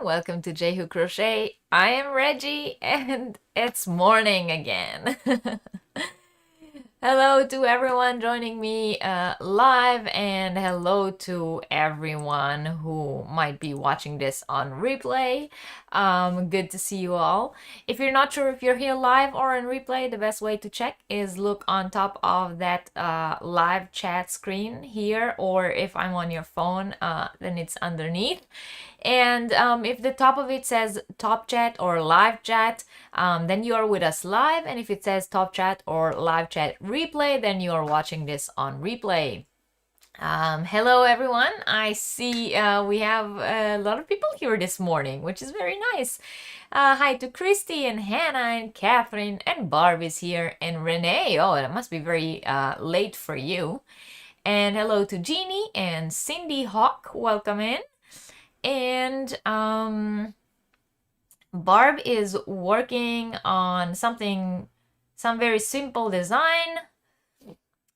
welcome to J Who Crochet. I am Reggie and it's morning again. Hello to everyone joining me live, and hello to everyone who might be watching this on replay. Good to see you all. If you're not sure if you're here live or on replay, the best way to check is look on top of that live chat screen here, or if I'm on your phone, then it's underneath. And if the top of it says top chat or live chat, then you are with us live. And if it says top chat or live chat replay, then you are watching this on replay. Hello everyone. I see we have a lot of people here this morning, which is very nice. Hi to Christy and Hannah and Catherine and Barb is here and Renee. Oh, it must be very late for you. And hello to Jeannie and Cindy Hawk. Welcome in. And Barb is working on some very simple design,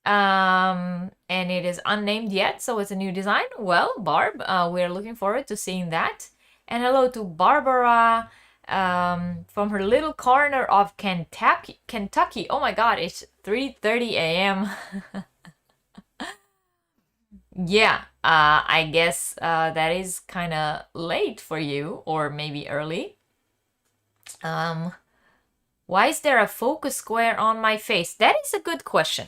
and it is unnamed yet, so it's a new design. Well, Barb, we're looking forward to seeing that. And hello to Barbara from her little corner of Kentucky. Oh my god, it's 3:30 a.m. Yeah, I guess that is kind of late for you, or maybe early. Why is there a focus square on my face? That is a good question.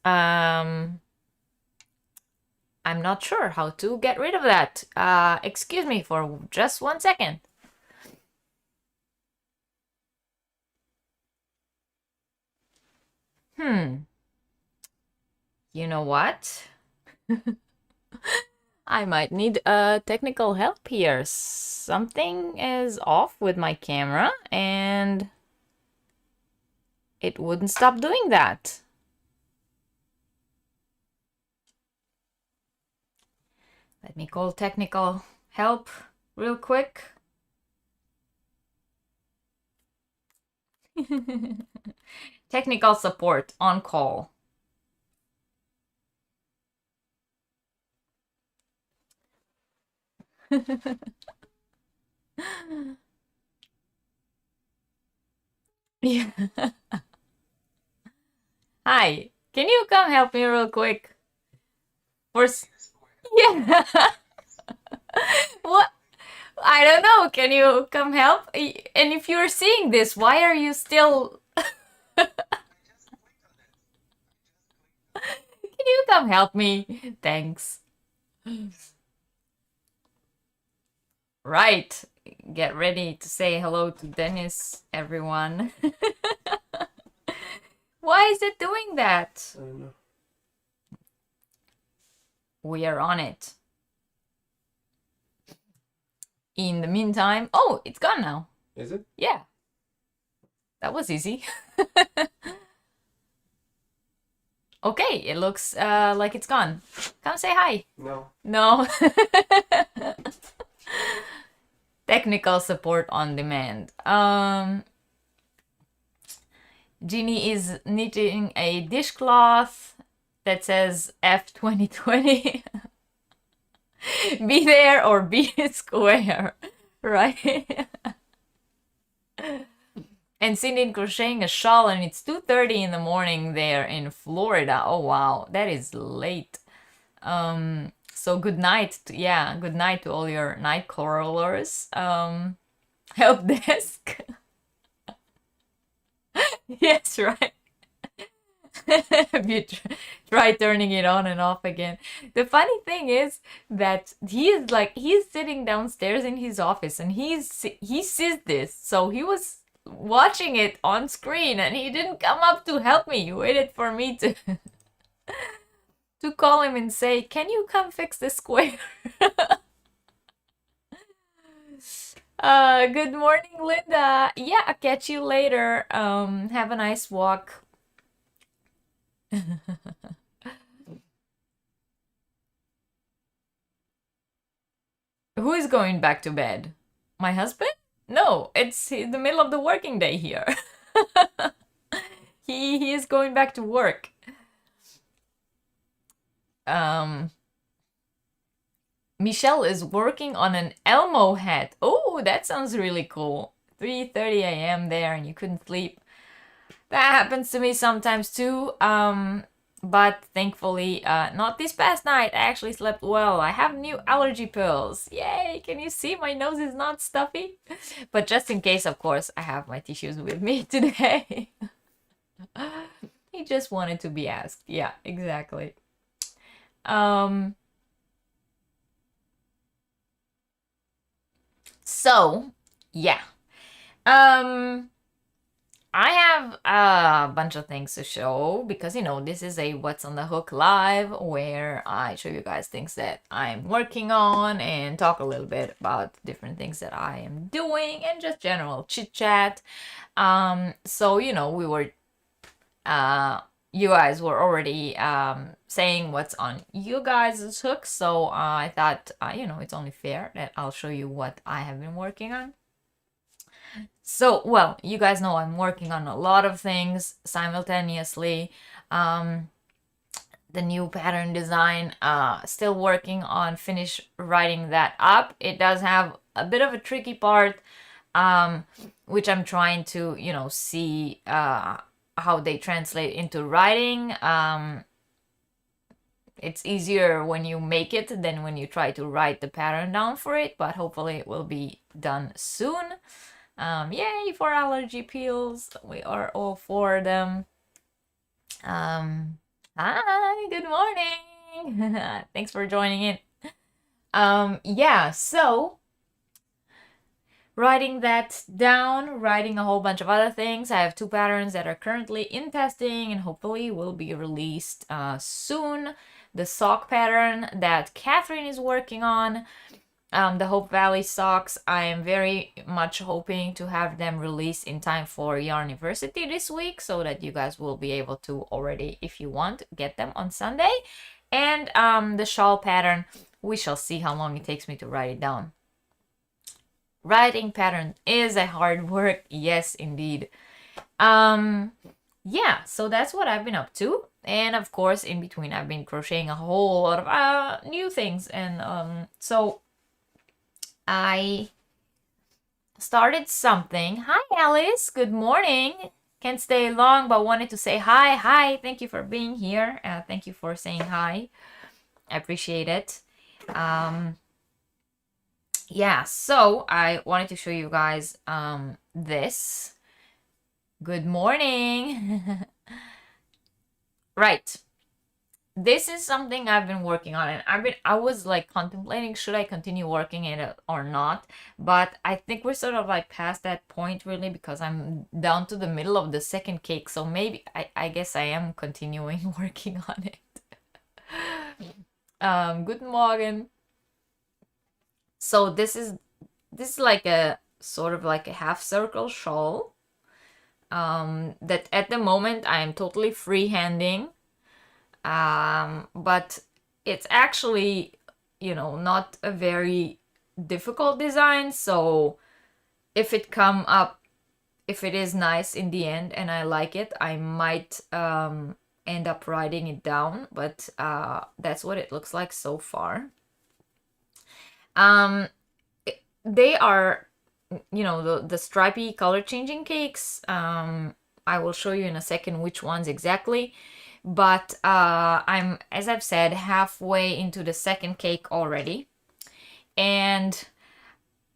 I'm not sure how to get rid of that. Excuse me for just 1 second. You know what? I might need technical help here. Something is off with my camera and it wouldn't stop doing that. Let me call technical help real quick. Technical support on call. Yeah. Hi, can you come help me real quick? Yeah. What? I don't know. Can you come help? And if you're seeing this, why are you still... Can you come help me? Thanks. Right. Get ready to say hello to Dennis, everyone. Why is it doing that? I don't know. We are on it. In the meantime... Oh, it's gone now. Is it? Yeah. That was easy. Okay, it looks like it's gone. Come say hi. No. No. Technical support on demand. Jeannie is knitting a dishcloth that says F 2020. Be there or be square, right? And Cindy crocheting a shawl, and it's 2:30 in the morning there in Florida. Oh wow, that is late. So good night. Good night to all your night crawlers. Help desk. Yes, right. You try turning it on and off again. The funny thing is that he's sitting downstairs in his office and he sees this, so he was watching it on screen and he didn't come up to help me. He waited for me to to call him and say, "Can you come fix the square?" Good morning, Linda. Yeah, I'll catch you later. Have a nice walk. Who is going back to bed? My husband? No, it's the middle of the working day here. He is going back to work. Michelle is working on an Elmo hat. Oh, that sounds really cool. 3:30 a.m. there and you couldn't sleep. That happens to me sometimes too. But thankfully, not this past night. I actually slept well. I have new allergy pills. Yay! Can you see my nose is not stuffy? But just in case, of course, I have my tissues with me today. He just wanted to be asked. Yeah, exactly. So, yeah. I have a bunch of things to show because, you know, this is a What's on the Hook live where I show you guys things that I'm working on and talk a little bit about different things that I am doing and just general chit chat. So, you know, you guys were already saying what's on you guys' hook, so I thought, you know, it's only fair that I'll show you what I have been working on. So, well, you guys know I'm working on a lot of things simultaneously. The new pattern design, still working on finish writing that up. It does have a bit of a tricky part, which I'm trying to, you know, see how they translate into writing. It's easier when you make it than when you try to write the pattern down for it, but hopefully it will be done soon. Yay for allergy peels. We are all for them. Hi, good morning. Thanks for joining in. Yeah, so writing that down, writing a whole bunch of other things. I have 2 patterns that are currently in testing and hopefully will be released soon. The sock pattern that Catherine is working on, the Hope Valley socks, I am very much hoping to have them released in time for Yarniversity this week so that you guys will be able to already, if you want, get them on Sunday. And the shawl pattern, we shall see how long it takes me to write it down. Writing pattern is a hard work, yes indeed. Yeah, so that's what I've been up to. And of course, in between, I've been crocheting a whole lot of new things. And so I started something. Hi, Alice. Good morning. Can't stay long, but wanted to say hi. Hi. Thank you for being here. Thank you for saying hi. I appreciate it. Yeah, so I wanted to show you guys this. Good morning. Right. This is something I've been working on, and I was like contemplating should I continue working it or not, but I think we're sort of like past that point really because I'm down to the middle of the second cake, so maybe I guess I am continuing working on it. Guten Morgen. So this is like a sort of like a half circle shawl that at the moment I am totally freehanding. But it's actually, you know, not a very difficult design. So if it is nice in the end and I like it, I might end up writing it down. But that's what it looks like so far. They are, you know, the stripy color changing cakes. I will show you in a second which ones exactly. But I'm, as I've said, halfway into the second cake already. And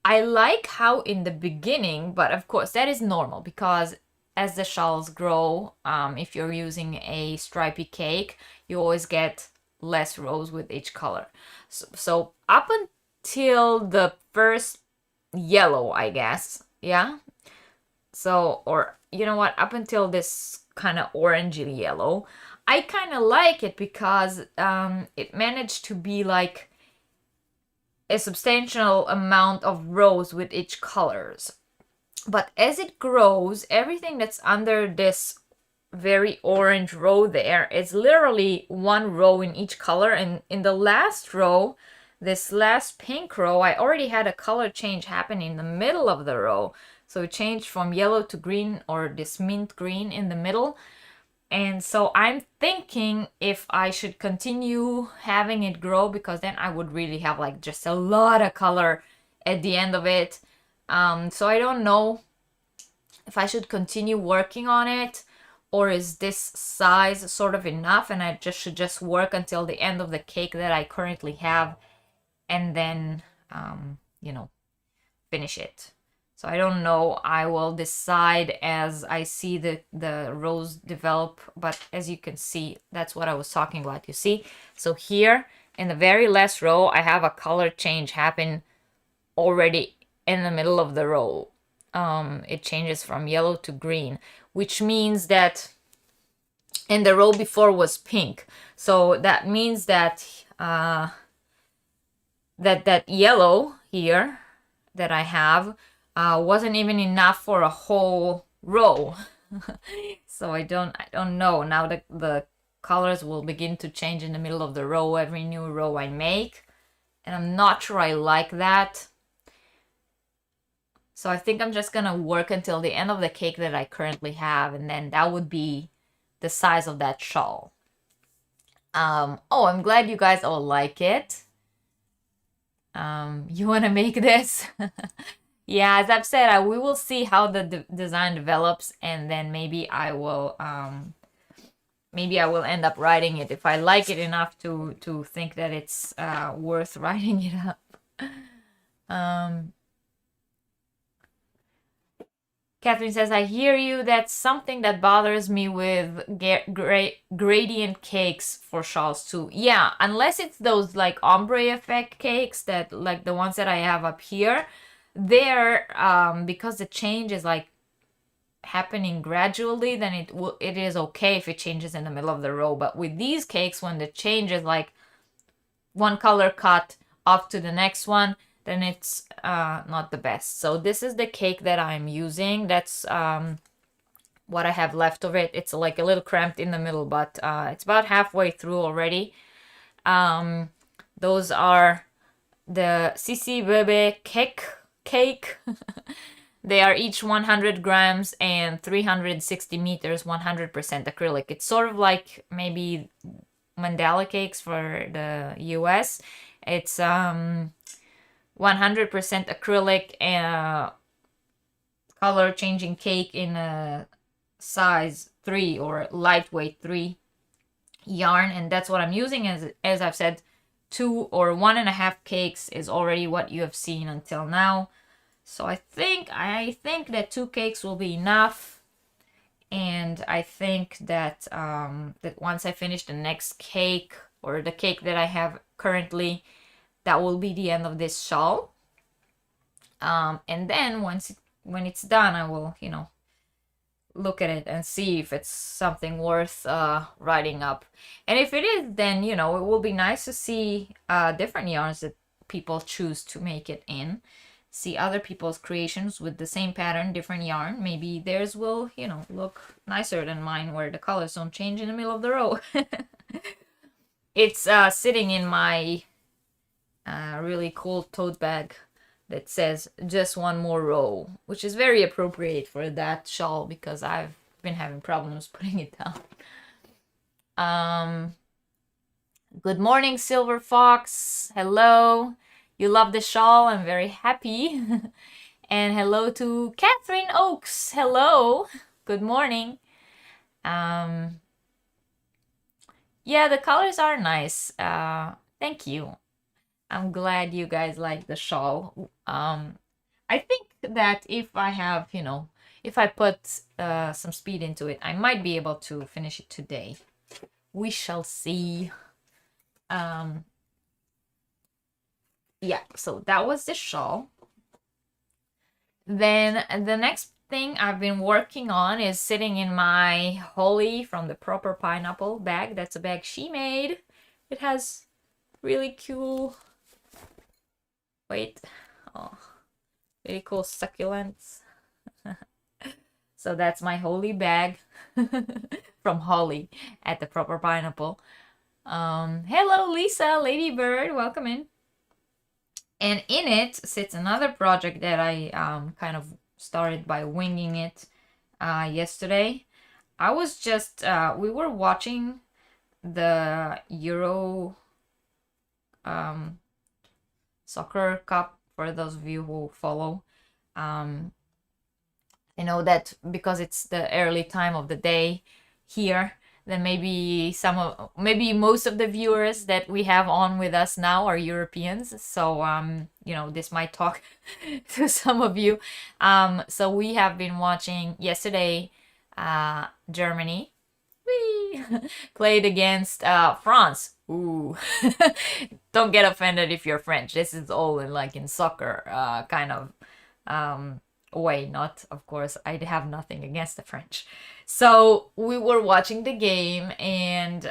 I like how in the beginning, but of course that is normal because as the shawls grow, if you're using a stripy cake, you always get less rows with each color. So up until the first yellow, I guess, yeah? So, or you know what, up until this kind of orangey yellow, I kind of like it because it managed to be like a substantial amount of rows with each colors. But as it grows, everything that's under this very orange row there is literally 1 row in each color. And in the last row, this last pink row, I already had a color change happen in the middle of the row. So it changed from yellow to green, or this mint green in the middle. And so I'm thinking if I should continue having it grow, because then I would really have like just a lot of color at the end of it. So I don't know if I should continue working on it, or is this size sort of enough and I should just work until the end of the cake that I currently have, and then you know, finish it. So I don't know. I will decide as I see the rows develop. But as you can see, that's what I was talking about. You see? So here in the very last row, I have a color change happen already in the middle of the row. It changes from yellow to green, which means that, and the row before was pink. So that means that that yellow here that I have wasn't even enough for a whole row. So I don't know. Now the colors will begin to change in the middle of the row every new row I make, and I'm not sure I like that. So I think I'm just gonna work until the end of the cake that I currently have, and then that would be the size of that shawl. Oh, I'm glad you guys all like it. You want to make this? Yeah, as I've said, we will see how the design develops, and then maybe I will end up writing it if I like it enough to think that it's worth writing it up. Catherine says, I hear you. That's something that bothers me with gradient cakes for shawls too. Yeah, unless it's those like ombre effect cakes that like the ones that I have up here. They're because the change is like happening gradually, then it is okay if it changes in the middle of the row. But with these cakes, when the change is like one color cut off to the next one, then it's not the best. So this is the cake that I'm using. That's what I have left of it. It's like a little cramped in the middle, but it's about halfway through already. Those are the Sisi Bebe cake. They are each 100 grams and 360 meters, 100% acrylic. It's sort of like maybe mandala cakes for the US. It's 100% acrylic color changing cake in a size 3 or lightweight 3 yarn, and that's what I'm using. As I've said, 2 or 1.5 cakes is already what you have seen until now. So I think that 2 cakes will be enough, and I think that that once I finish the next cake, or the cake that I have currently, that will be the end of this shawl. And then when it's done, I will, you know, look at it and see if it's something worth writing up. And if it is, then, you know, it will be nice to see different yarns that people choose to make it in. See other people's creations with the same pattern, different yarn. Maybe theirs will, you know, look nicer than mine, where the colors don't change in the middle of the row. It's sitting in my really cool tote bag that says just one more row, which is very appropriate for that shawl because I've been having problems putting it down. Good morning, Silver Fox. Hello. You love the shawl. I'm very happy. And hello to Catherine Oaks. Hello. Good morning. Yeah, the colors are nice. Thank you. I'm glad you guys like the shawl. I think that if I have, you know, if I put some speed into it, I might be able to finish it today. We shall see. Yeah, so that was the shawl. Then the next thing I've been working on is sitting in my Holly from the Proper Pineapple bag. That's a bag she made. It has really cool, really cool succulents. So that's my Holly bag from Holly at the Proper Pineapple. Hello, Lisa, Ladybird, welcome in. And in it sits another project that I kind of started by winging it yesterday. I was just we were watching the Euro Soccer Cup for those of you who follow. Um, I know that because it's the early time of the day here, then maybe most of the viewers that we have on with us now are Europeans. So you know, this might talk to some of you. So we have been watching yesterday Germany. Whee! Played against France. Ooh. Don't get offended if you're French. This is all in like in soccer kind of way. Not, of course, I have nothing against the French. So we were watching the game, and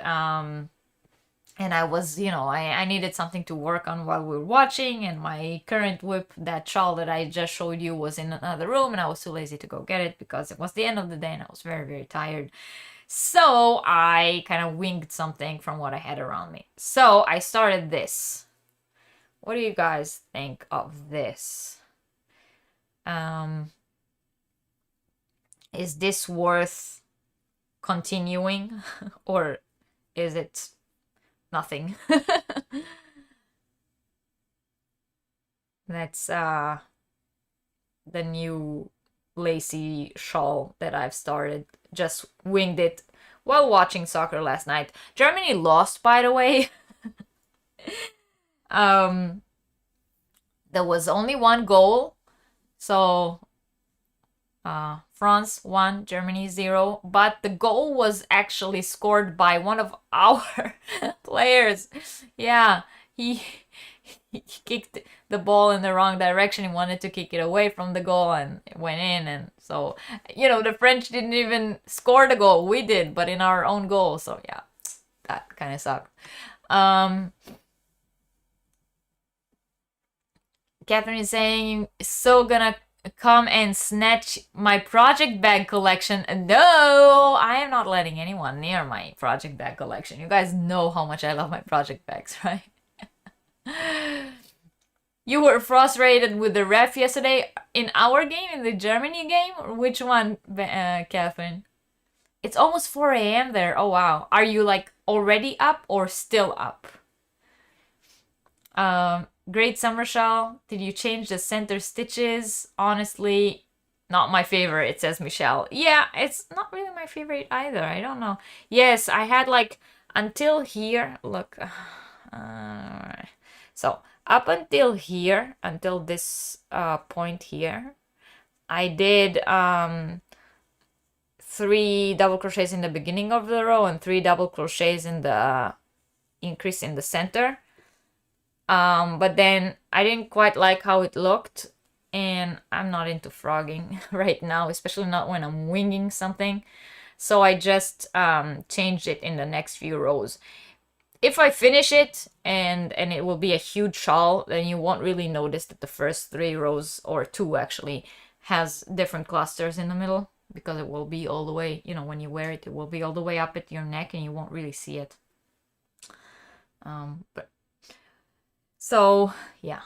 I was, you know, I needed something to work on while we were watching, and my current whip, that shawl that I just showed you, was in another room, and I was too lazy to go get it because it was the end of the day and I was very, very tired. So I kind of winged something from what I had around me. So I started this. What do you guys think of this? Is this worth continuing or is it nothing? That's the new lacy shawl that I've started. Just winged it while watching soccer last night. Germany lost, by the way. There was only one goal, so France 1, Germany 0, but the goal was actually scored by one of our players. Yeah, he kicked the ball in the wrong direction. He wanted to kick it away from the goal and it went in. And so, you know, the French didn't even score the goal. We did, but in our own goal. So yeah, that kind of sucked. Catherine is saying, so gonna come and snatch my project bag collection. No, I am not letting anyone near my project bag collection. You guys know how much I love my project bags, right? You were frustrated with the ref yesterday in our game, in the Germany game? Or which one, Catherine? It's almost 4 a.m. there. Oh, wow. Are you like already up or still up? Great summer shawl. Did you change the center stitches? Honestly, not my favorite, it says Michelle. Yeah, it's not really my favorite either. I don't know. Yes, I had like until here. Look. So up until here, until this point here, I did 3 double crochets in the beginning of the row and 3 double crochets in the increase in the center. But then I didn't quite like how it looked, and I'm not into frogging right now, especially not when I'm winging something. So I just changed it in the next few rows. If I finish it and it will be a huge shawl, then you won't really notice that the first 3 rows, or 2 actually, has different clusters in the middle, because it will be all the way, you know, when you wear it, it will be all the way up at your neck and you won't really see it. But so yeah.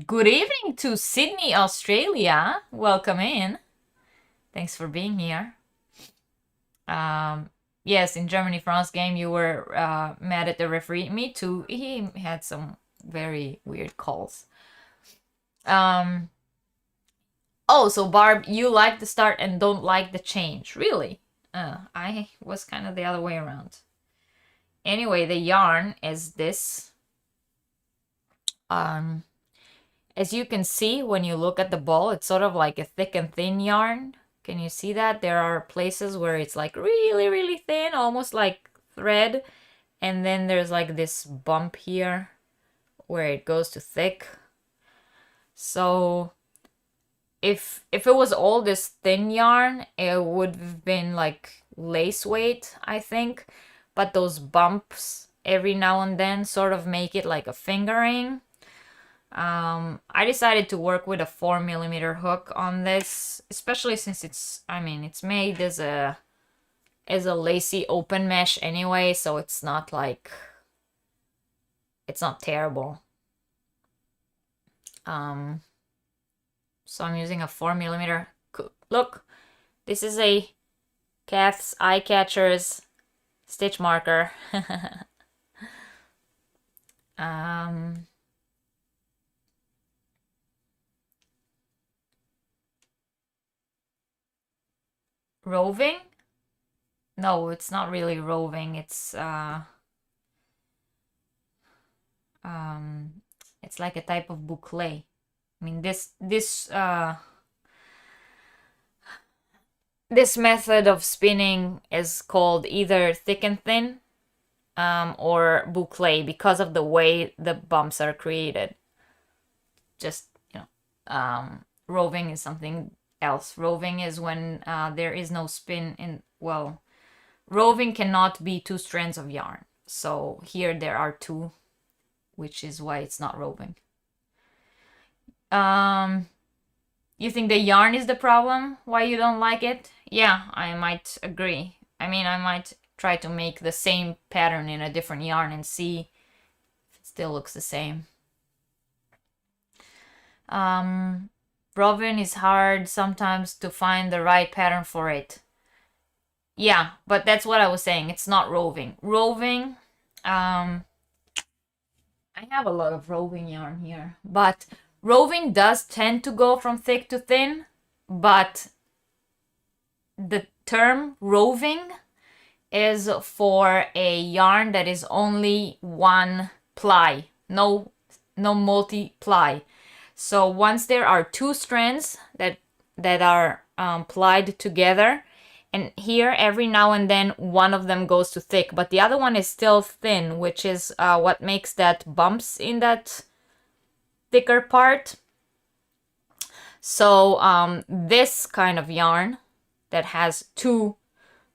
Good evening to Sydney, Australia. Welcome in. Thanks for being here. Yes, in Germany-France game, you were mad at the referee. Me too. He had some very weird calls. Oh, so Barb, you like the start and don't like the change. Really? I was kind of the other way around. Anyway, the yarn is this. As you can see, when you look at the ball, it's sort of like a thick and thin yarn. Can you see that? There are places where it's like really, really thin, almost like thread. And then there's like this bump here where it goes to thick. So if it was all this thin yarn, it would have been like lace weight, I think. But those bumps every now and then sort of make it like a fingering. I decided to work with a 4mm hook on this, especially since it's made as a lacy open mesh anyway, so it's not like, it's not terrible. So I'm using a 4mm. Look, This is a Kath's Eye Catchers stitch marker. Roving? No, it's not really roving. It's like a type of boucle. I mean, this method of spinning is called either thick and thin, or boucle, because of the way the bumps are created. Just, roving is something else. Roving is when there is no spin in, well, roving cannot be 2 strands of yarn. So here there are 2, which is why it's not roving. You think the yarn is the problem? Why you don't like it? Yeah, I might agree. I mean, I might try to make the same pattern in a different yarn and see if it still looks the same. Roving is hard sometimes to find the right pattern for it. Yeah, but that's what I was saying. It's not roving. Roving, I have a lot of roving yarn here, but roving does tend to go from thick to thin, but the term roving is for a yarn that is only 1 ply, no multi-ply. So once there are 2 strands that are plied together, and here every now and then one of them goes to thick, but the other one is still thin, which is what makes that bumps in that thicker part. So this kind of yarn that has 2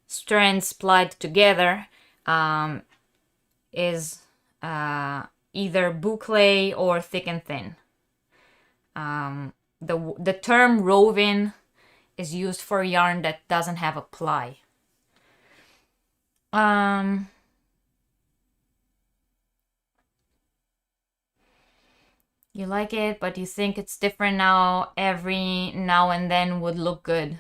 strands plied together is either boucle or thick and thin. The term roving is used for yarn that doesn't have a ply. You like it, but you think it's different now. Every now and then would look good.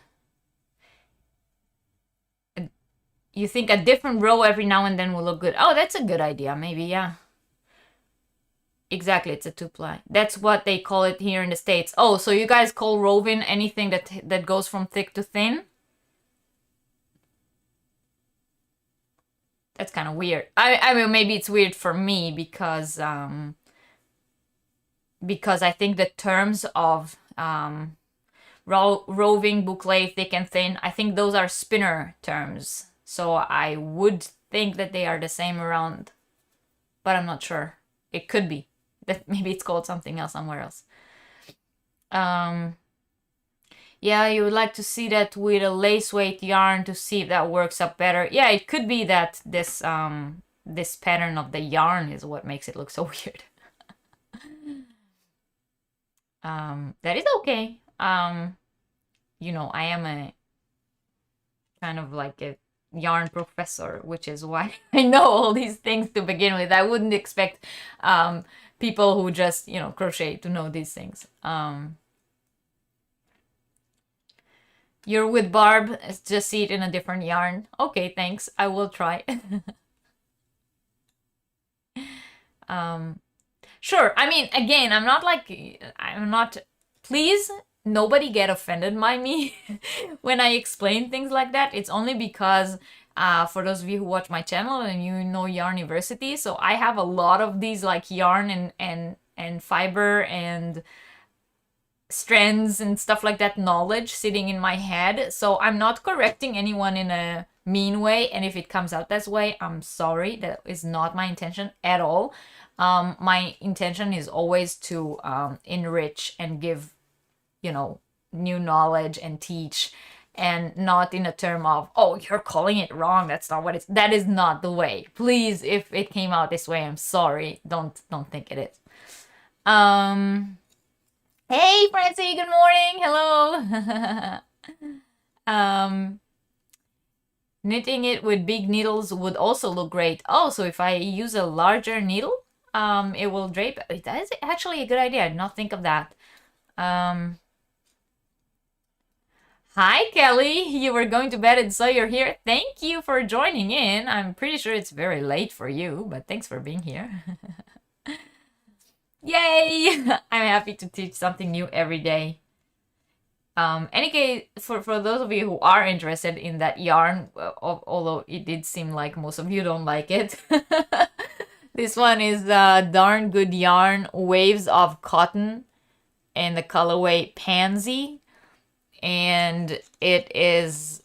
You think a different row every now and then will look good. Oh, that's a good idea. Maybe, yeah. Exactly, it's a 2-ply. That's what they call it here in the States. Oh, so you guys call roving anything that goes from thick to thin? That's kind of weird. I mean, maybe it's weird for me because I think the terms of roving, boucle, thick and thin, I think those are spinner terms. So I would think that they are the same around, but I'm not sure. It could be that maybe it's called something else somewhere else. Yeah, you would like to see that with a lace weight yarn to see if that works up better. Yeah, it could be that this pattern of the yarn is what makes it look so weird. That is okay. You know, I am a kind of like a yarn professor, which is why I know all these things to begin with. I wouldn't expect people who just, crochet to know these things. You're with Barb, just see it in a different yarn. Okay, thanks. I will try. Sure. I mean, again, I'm not, please, nobody get offended by me when I explain things like that. It's only because, for those of you who watch my channel and you know Yarniversity, so I have a lot of these like yarn and fiber and strands and stuff like that knowledge sitting in my head. So I'm not correcting anyone in a mean way. And if it comes out this way, I'm sorry. That is not my intention at all. My intention is always to enrich and give, new knowledge and teach, and not in a term of, oh, you're calling it wrong. That's not what that is not the way. Please, if it came out this way, I'm sorry. Don't think it is. Hey, Francie, good morning. Hello. Knitting it with big needles would also look great. Oh, so if I use a larger needle, it will drape. That is actually a good idea. I did not think of that. Hi, Kelly. You were going to bed and so you're here. Thank you for joining in. I'm pretty sure it's very late for you, but thanks for being here. Yay! I'm happy to teach something new every day. Any case, for those of you who are interested in that yarn, although it did seem like most of you don't like it, this one is Darn Good Yarn Waves of Cotton in the colorway Pansy, and it is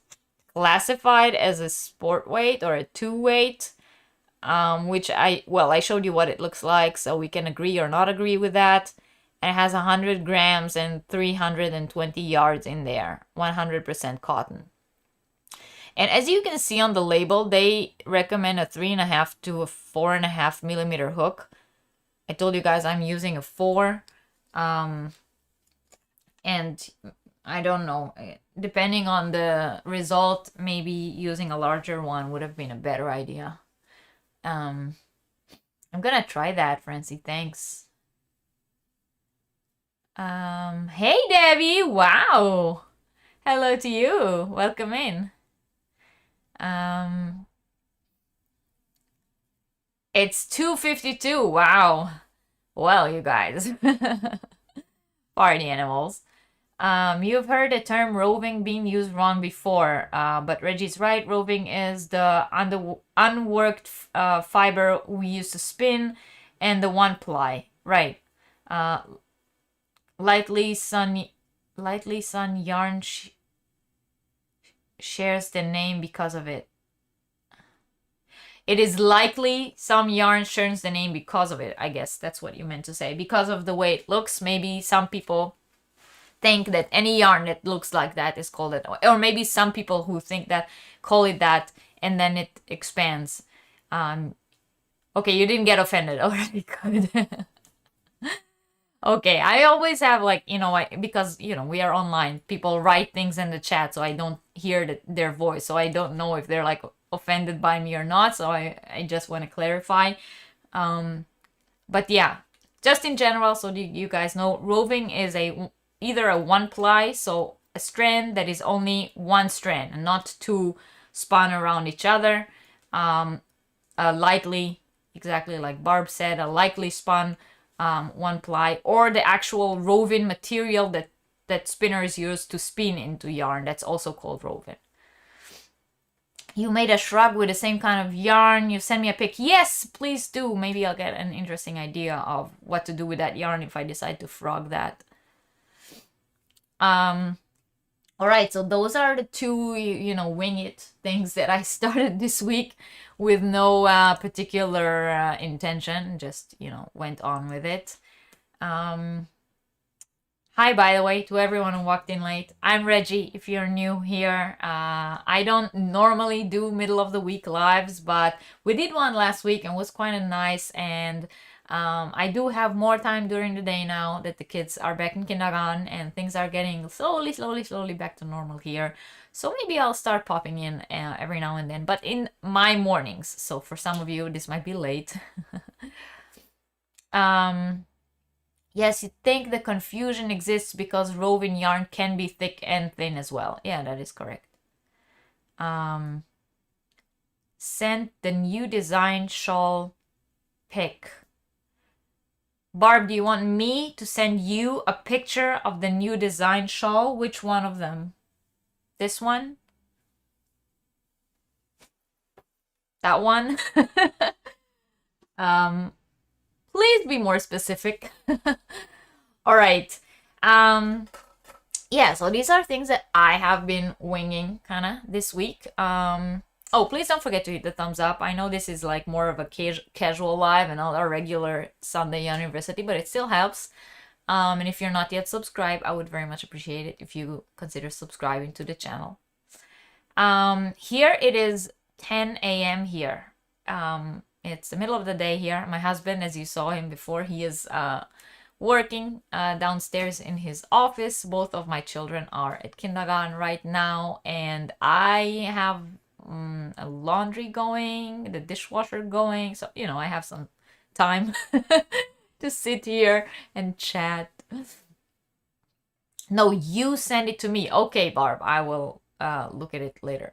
classified as a sport weight or a 2-weight, which I showed you what it looks like, so we can agree or not agree with that. And it has 100 grams and 320 yards in there, 100% cotton. And as you can see on the label, they recommend a 3.5 to a 4.5 millimeter hook. I told you guys I'm using a 4. And I don't know, depending on the result, maybe using a larger one would have been a better idea. I'm gonna try that, Francie. Thanks. Hey Debbie, wow. Hello to you. Welcome in. It's 2:52. Wow. Well, you guys. Party animals. You've heard the term roving being used wrong before, but Reggie's right. Roving is the unworked fiber we use to spin, and the one ply. Right. Lightly sun yarn shares the name because of it. It is likely some yarn shares the name because of it. I guess that's what you meant to say. Because of the way it looks, maybe some people think that any yarn that looks like that is called it, or maybe some people who think that call it that, and then it expands. Okay, you didn't get offended. Already good. Okay, I always have like, because, we are online, people write things in the chat, so I don't hear their voice, so I don't know if they're like offended by me or not, so I just want to clarify. But yeah, just in general, so you guys know, roving is either a one ply, so a strand that is only one strand and not two spun around each other. Lightly, exactly like Barb said, a lightly spun one ply, or the actual woven material that spinners use to spin into yarn. That's also called woven. You made a shrug with the same kind of yarn. You send me a pic. Yes, please do. Maybe I'll get an interesting idea of what to do with that yarn if I decide to frog that. All right, so those are the two, wing it things that I started this week with no particular intention, just, went on with it. Hi, by the way, to everyone who walked in late. I'm Reggie, if you're new here. I don't normally do middle of the week lives, but we did one last week and it was quite nice, and I do have more time during the day now that the kids are back in kindergarten and things are getting slowly back to normal here. So maybe I'll start popping in every now and then, but in my mornings. So for some of you, this might be late. Yes, you think the confusion exists because woven yarn can be thick and thin as well. Yeah, that is correct. Sent the new design shawl pic. Barb, do you want me to send you a picture of the new design shawl? Which one of them? This one? That one? Please be more specific. All right. Yeah, so these are things that I have been winging kind of this week. Oh, please don't forget to hit the thumbs up. I know this is like more of a casual live and not a regular Sunday University, but it still helps. And if you're not yet subscribed, I would very much appreciate it if you consider subscribing to the channel. Here it is 10 a.m. here. It's the middle of the day here. My husband, as you saw him before, he is working downstairs in his office. Both of my children are at kindergarten right now, and I have a laundry going, the dishwasher going, so I have some time to sit here and chat. No, you send it to me. Okay, Barb, I will look at it later.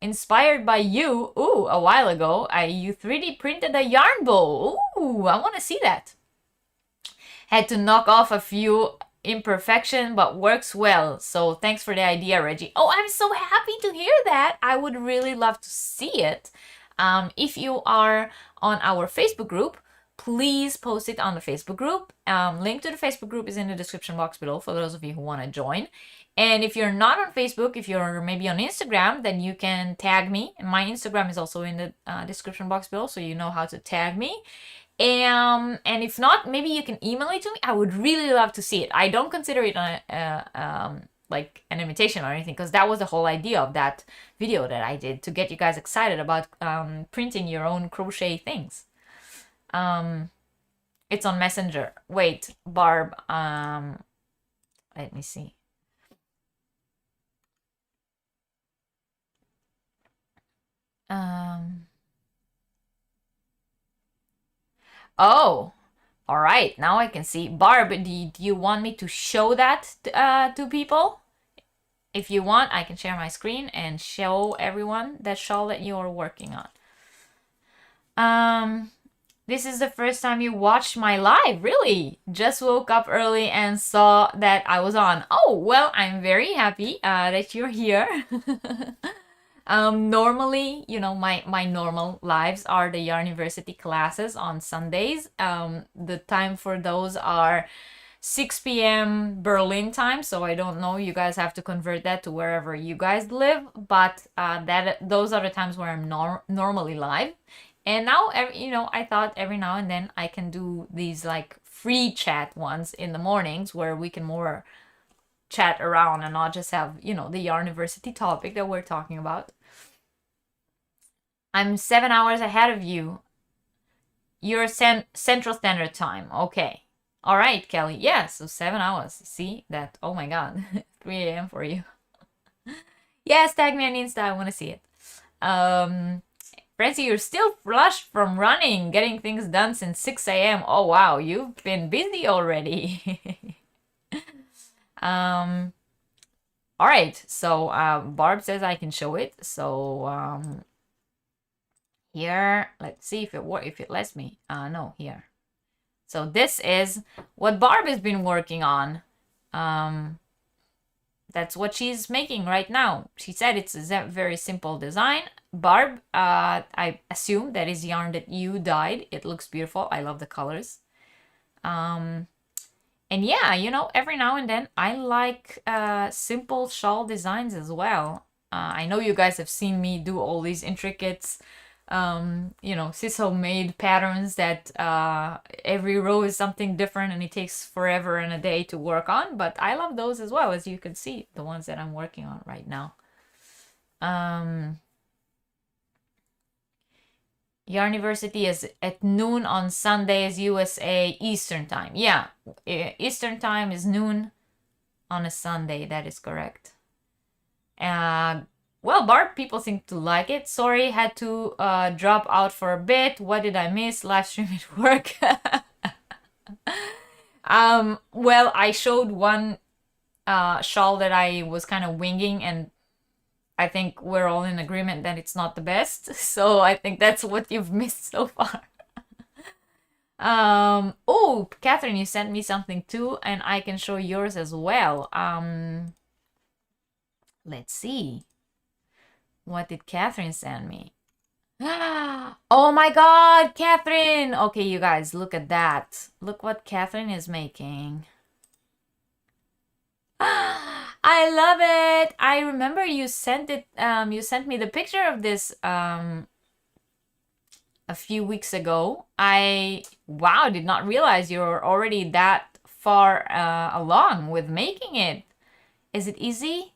Inspired by you, ooh, a while ago, you 3D printed a yarn bowl. Ooh, I want to see that. Had to knock off a few imperfection, but works well. So thanks for the idea, Reggie. Oh, I'm so happy to hear that. I would really love to see it. If you are on our Facebook group, please post it on the Facebook group. Link to the Facebook group is in the description box below for those of you who want to join. And if you're not on Facebook, if you're maybe on Instagram, then you can tag me. And my Instagram is also in the description box below, so you know how to tag me. And if not, maybe you can email it to me. I would really love to see it. I don't consider it like an imitation or anything, because that was the whole idea of that video that I did, to get you guys excited about printing your own crochet things. It's on Messenger. Wait, Barb, let me see. Oh, all right. Now I can see. Barb, do you want me to show that to people? If you want, I can share my screen and show everyone that shawl that you're working on. This is the first time you watched my live, really? Just woke up early and saw that I was on. Oh, well, I'm very happy that you're here. Normally, you know, my normal lives are the Yarniversity classes on Sundays. The time for those are 6 p.m. Berlin time, so I don't know. You guys have to convert that to wherever you guys live, but those are the times where I'm normally live. And now, you know, I thought every now and then I can do these like free chat ones in the mornings where we can more chat around and not just have, you know, the Yarniversity topic that we're talking about. I'm 7 hours ahead of you. You're Central Standard Time. Okay. All right, Kelly. Yeah, so 7 hours. See that? Oh my God. 3 a.m. for you. Yes, tag me on Insta. I want to see it. Francie, you're still flushed from running, getting things done since 6 a.m. Oh, wow. You've been busy already. All right. So Barb says I can show it. So here, let's see if it lets me. No, here. So this is what Barb has been working on. That's what she's making right now. She said it's a very simple design. Barb, I assume that is yarn that you dyed. It looks beautiful. I love the colors. And yeah, you know, every now and then I like simple shawl designs as well. I know you guys have seen me do all these intricate you know, Siso made patterns that every row is something different and it takes forever and a day to work on, but I love those as well, as you can see, the ones that I'm working on right now. Yarniversity is at noon on Sundays, USA Eastern time. Yeah, Eastern time is noon on a Sunday, that is correct. Well, Barb, people seem to like it. Sorry, had to drop out for a bit. What did I miss? Live stream at work. Well, I showed one shawl that I was kind of winging, and I think we're all in agreement that it's not the best. So I think that's what you've missed so far. Oh, Catherine, you sent me something too, and I can show yours as well. Let's see. What did Catherine send me? Oh my God, Catherine! Okay, you guys, look at that. Look what Catherine is making. I love it. I remember you sent it. You sent me the picture of this a few weeks ago. Wow, did not realize you're already that far along with making it. Is it easy?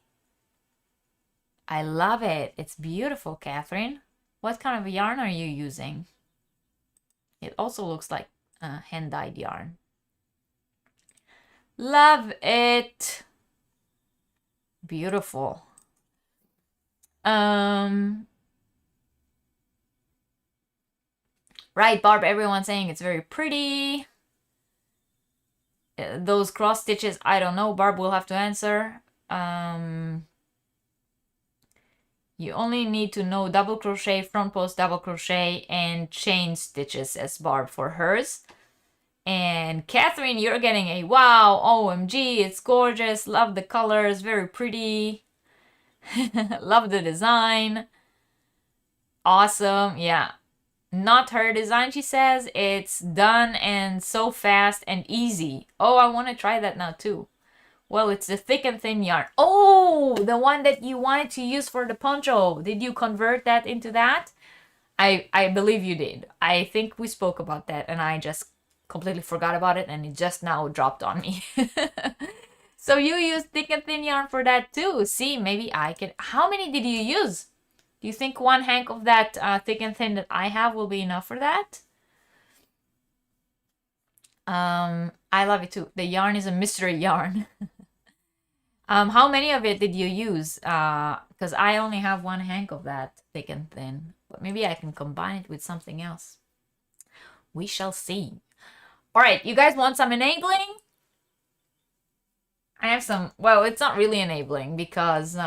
I love it. It's beautiful, Catherine. What kind of yarn are you using? It also looks like hand-dyed yarn. Love it. Beautiful. Right, Barb, everyone's saying it's very pretty. those cross stitches, I don't know. Barb will have to answer. You only need to know double crochet, front post double crochet, and chain stitches as Barb for hers. And Catherine, you're getting a wow, OMG, it's gorgeous, love the colors, very pretty. Love the design. Awesome, yeah. Not her design, she says. It's done and so fast and easy. Oh, I want to try that now too. Well, it's the thick and thin yarn. Oh, the one that you wanted to use for the poncho. Did you convert that into that? I believe you did. I think we spoke about that and I just completely forgot about it and it just now dropped on me. So you used thick and thin yarn for that too. See, maybe I can... How many did you use? Do you think one hank of that thick and thin that I have will be enough for that? I love it too. The yarn is a mystery yarn. How many of it did you use? Because I only have one hank of that thick and thin. But maybe I can combine it with something else. We shall see. All right, you guys want some enabling? I have some... Well, it's not really enabling because...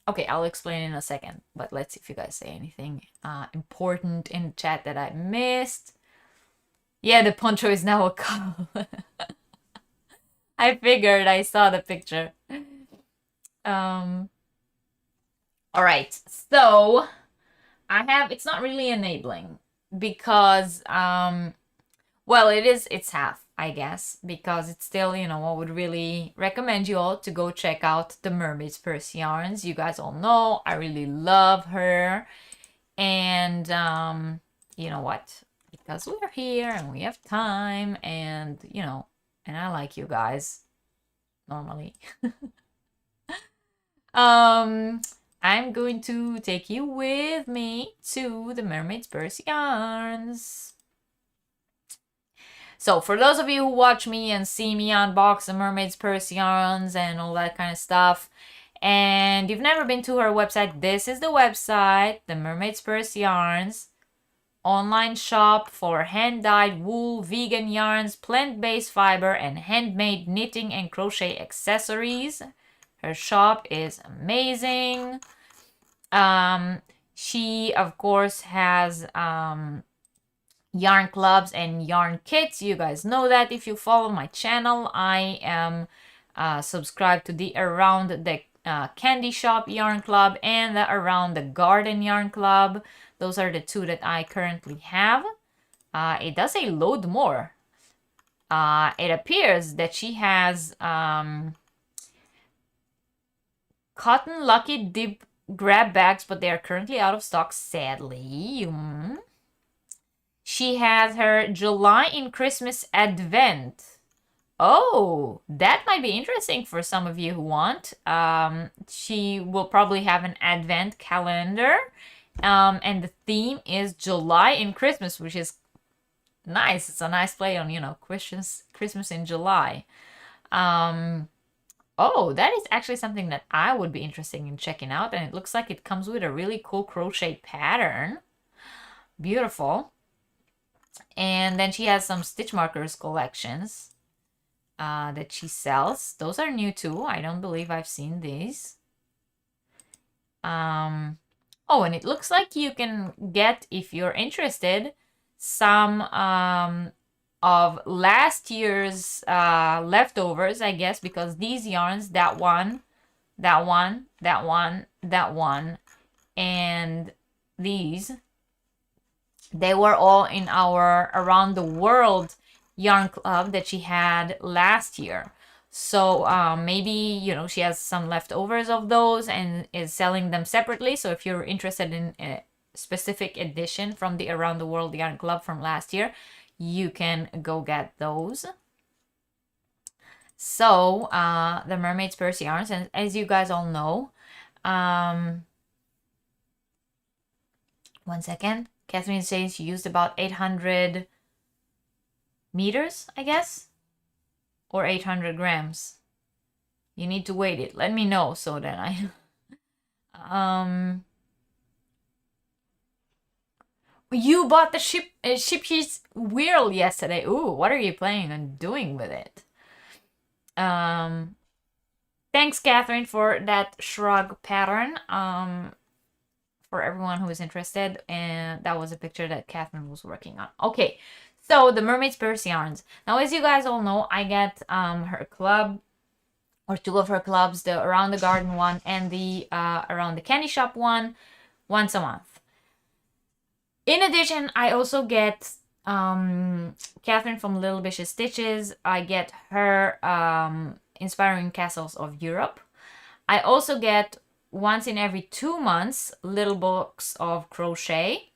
Okay, I'll explain in a second. But let's see if you guys say anything important in the chat that I missed. Yeah, the poncho is now a cup. I figured, I saw the picture. All right, so I have, it's not really enabling because, well, it's half, I guess, because it's still, you know, I would really recommend you all to go check out the Mermaid's Purse yarns. You guys all know I really love her. And, you know what? Because we're here and we have time and, you know, and I like you guys normally. I'm going to take you with me to the Mermaid's Purse yarns. So for those of you who watch me and see me unbox the Mermaid's Purse yarns and all that kind of stuff, and you've never been to her website, this is the website, the Mermaid's Purse yarns. Online shop for hand-dyed wool, vegan yarns, plant-based fiber, and handmade knitting and crochet accessories. Her shop is amazing. She, of course, has yarn clubs and yarn kits. You guys know that if you follow my channel. I am subscribed to the Around the Candy Shop Yarn Club and the Around the Garden Yarn Club. Those are the two that I currently have. It does say load more. It appears that she has cotton lucky dip grab bags, but they are currently out of stock, sadly. She has her July in Christmas Advent. Oh, that might be interesting for some of you who want. She will probably have an Advent calendar. And the theme is July in Christmas, which is nice. It's a nice play on, you know, Christmas in July. Oh, that is actually something that I would be interested in checking out. And it looks like it comes with a really cool crochet pattern. Beautiful. And then she has some stitch markers collections that she sells. Those are new too. I don't believe I've seen these. Oh, and it looks like you can get, if you're interested, some of last year's leftovers, I guess, because these yarns, that one, and these, they were all in our Around the World yarn club that she had last year. So maybe, you know, she has some leftovers of those and is selling them separately. So if you're interested in a specific edition from the Around the World Yarn Club from last year, you can go get those. So the Mermaid's Purse yarns, and as you guys all know, 1 second. Catherine says she used about 800 meters, I guess, or 800 grams. You need to weight it. Let me know so that I... You bought the ship sheets wheel yesterday. Ooh, what are you planning on doing with it? Thanks, Catherine, for that shrug pattern. For everyone who is interested, and that was a picture that Catherine was working on. Okay, so the Mermaid's Purse yarns. Now, as you guys all know, I get her club, or two of her clubs, the Around the Garden one and the Around the Candy Shop one, once a month. In addition, I also get Catherine from Little Vicious Stitches. I get her Inspiring Castles of Europe. I also get once in every 2 months little books of crochet.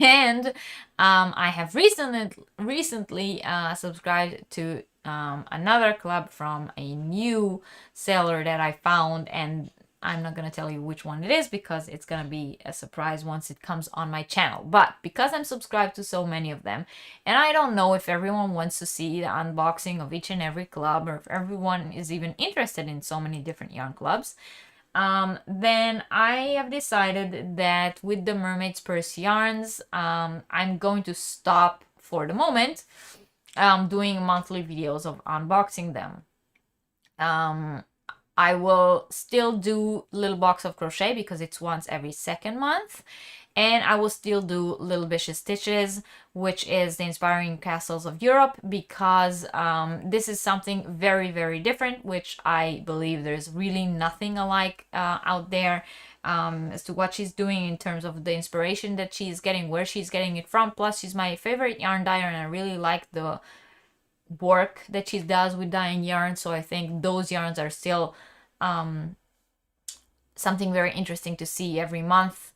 And I have recently subscribed to another club from a new seller that I found, and I'm not gonna tell you which one it is because it's gonna be a surprise once it comes on my channel. But because I'm subscribed to so many of them, and I don't know if everyone wants to see the unboxing of each and every club, or if everyone is even interested in so many different yarn clubs, then I have decided that with the Mermaid's Purse yarns, I'm going to stop for the moment doing monthly videos of unboxing them. I will still do Little Box of Crochet because it's once every second month. And I will still do Little Vicious Stitches, which is the Inspiring Castles of Europe, because this is something very, very different, which I believe there's really nothing alike out there as to what she's doing in terms of the inspiration that she's getting, where she's getting it from. Plus, she's my favorite yarn dyer, and I really like the work that she does with dyeing yarn. So I think those yarns are still something very interesting to see every month.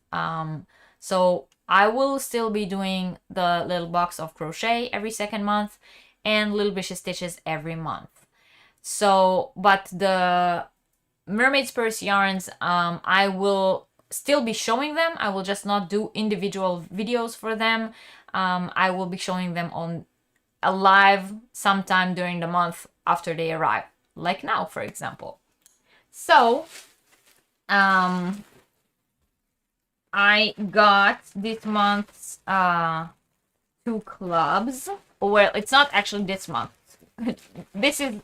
So I will still be doing the Little Box of Crochet every second month and Little Vicious Stitches every month. So, but the Mermaid's Purse yarns, I will still be showing them. I will just not do individual videos for them. I will be showing them on a live sometime during the month after they arrive, like now, for example. So, I got this month's 2 clubs. Well, it's not actually this month. This is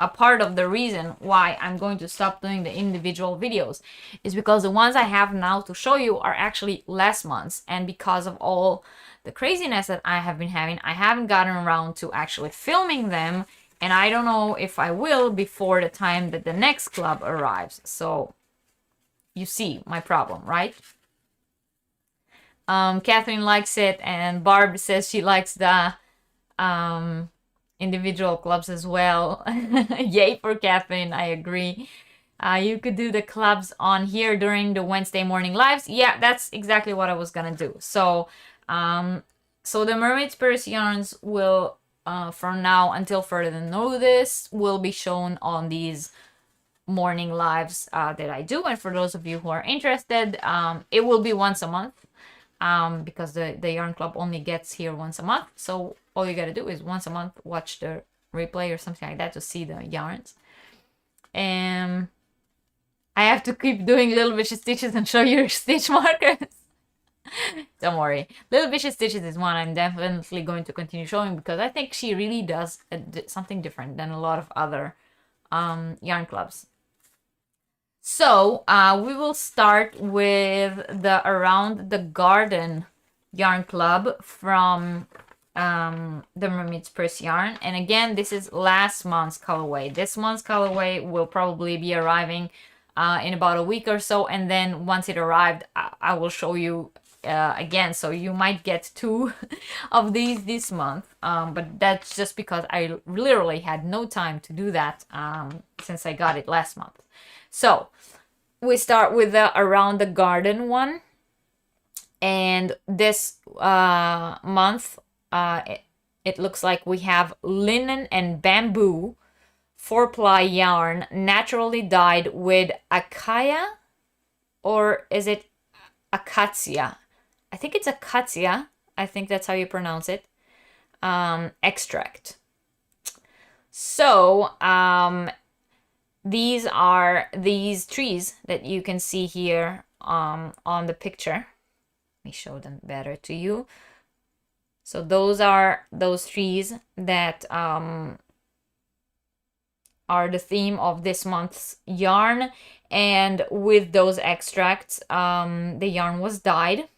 a part of the reason why I'm going to stop doing the individual videos, is because the ones I have now to show you are actually last month's, and because of all the craziness that I have been having, I haven't gotten around to actually filming them, and I don't know if I will before the time that the next club arrives. So you see my problem, right? Catherine likes it, and Barb says she likes the individual clubs as well. Yay for Catherine, I agree. You could do the clubs on here during the Wednesday morning lives. Yeah, that's exactly what I was gonna do. So, so the Mermaid's Purse yarns will, from now until further notice, will be shown on these morning lives that I do. And for those of you who are interested, it will be once a month. Because the yarn club only gets here once a month, so all you gotta do is once a month watch the replay or something like that to see the yarns. And I have to keep doing Little Vicious Stitches and show you stitch markers. Don't worry, Little Vicious Stitches is one I'm definitely going to continue showing, because I think she really does something different than a lot of other yarn clubs. So we will start with the Around the Garden yarn club from the Mermaid's Purse yarn. And again, this is last month's colorway. This month's colorway will probably be arriving in about a week or so. And then once it arrived, I will show you again. So you might get 2 of these this month. But that's just because I literally had no time to do that since I got it last month. So we start with the Around the Garden one, and this month it looks like we have linen and bamboo 4-ply yarn, naturally dyed with acacia, or is it acacia? I think it's acacia. I think that's how you pronounce it. Extract. So these are these trees that you can see here on the picture. Let me show them better to you. So those are those trees that are the theme of this month's yarn, and with those extracts, the yarn was dyed.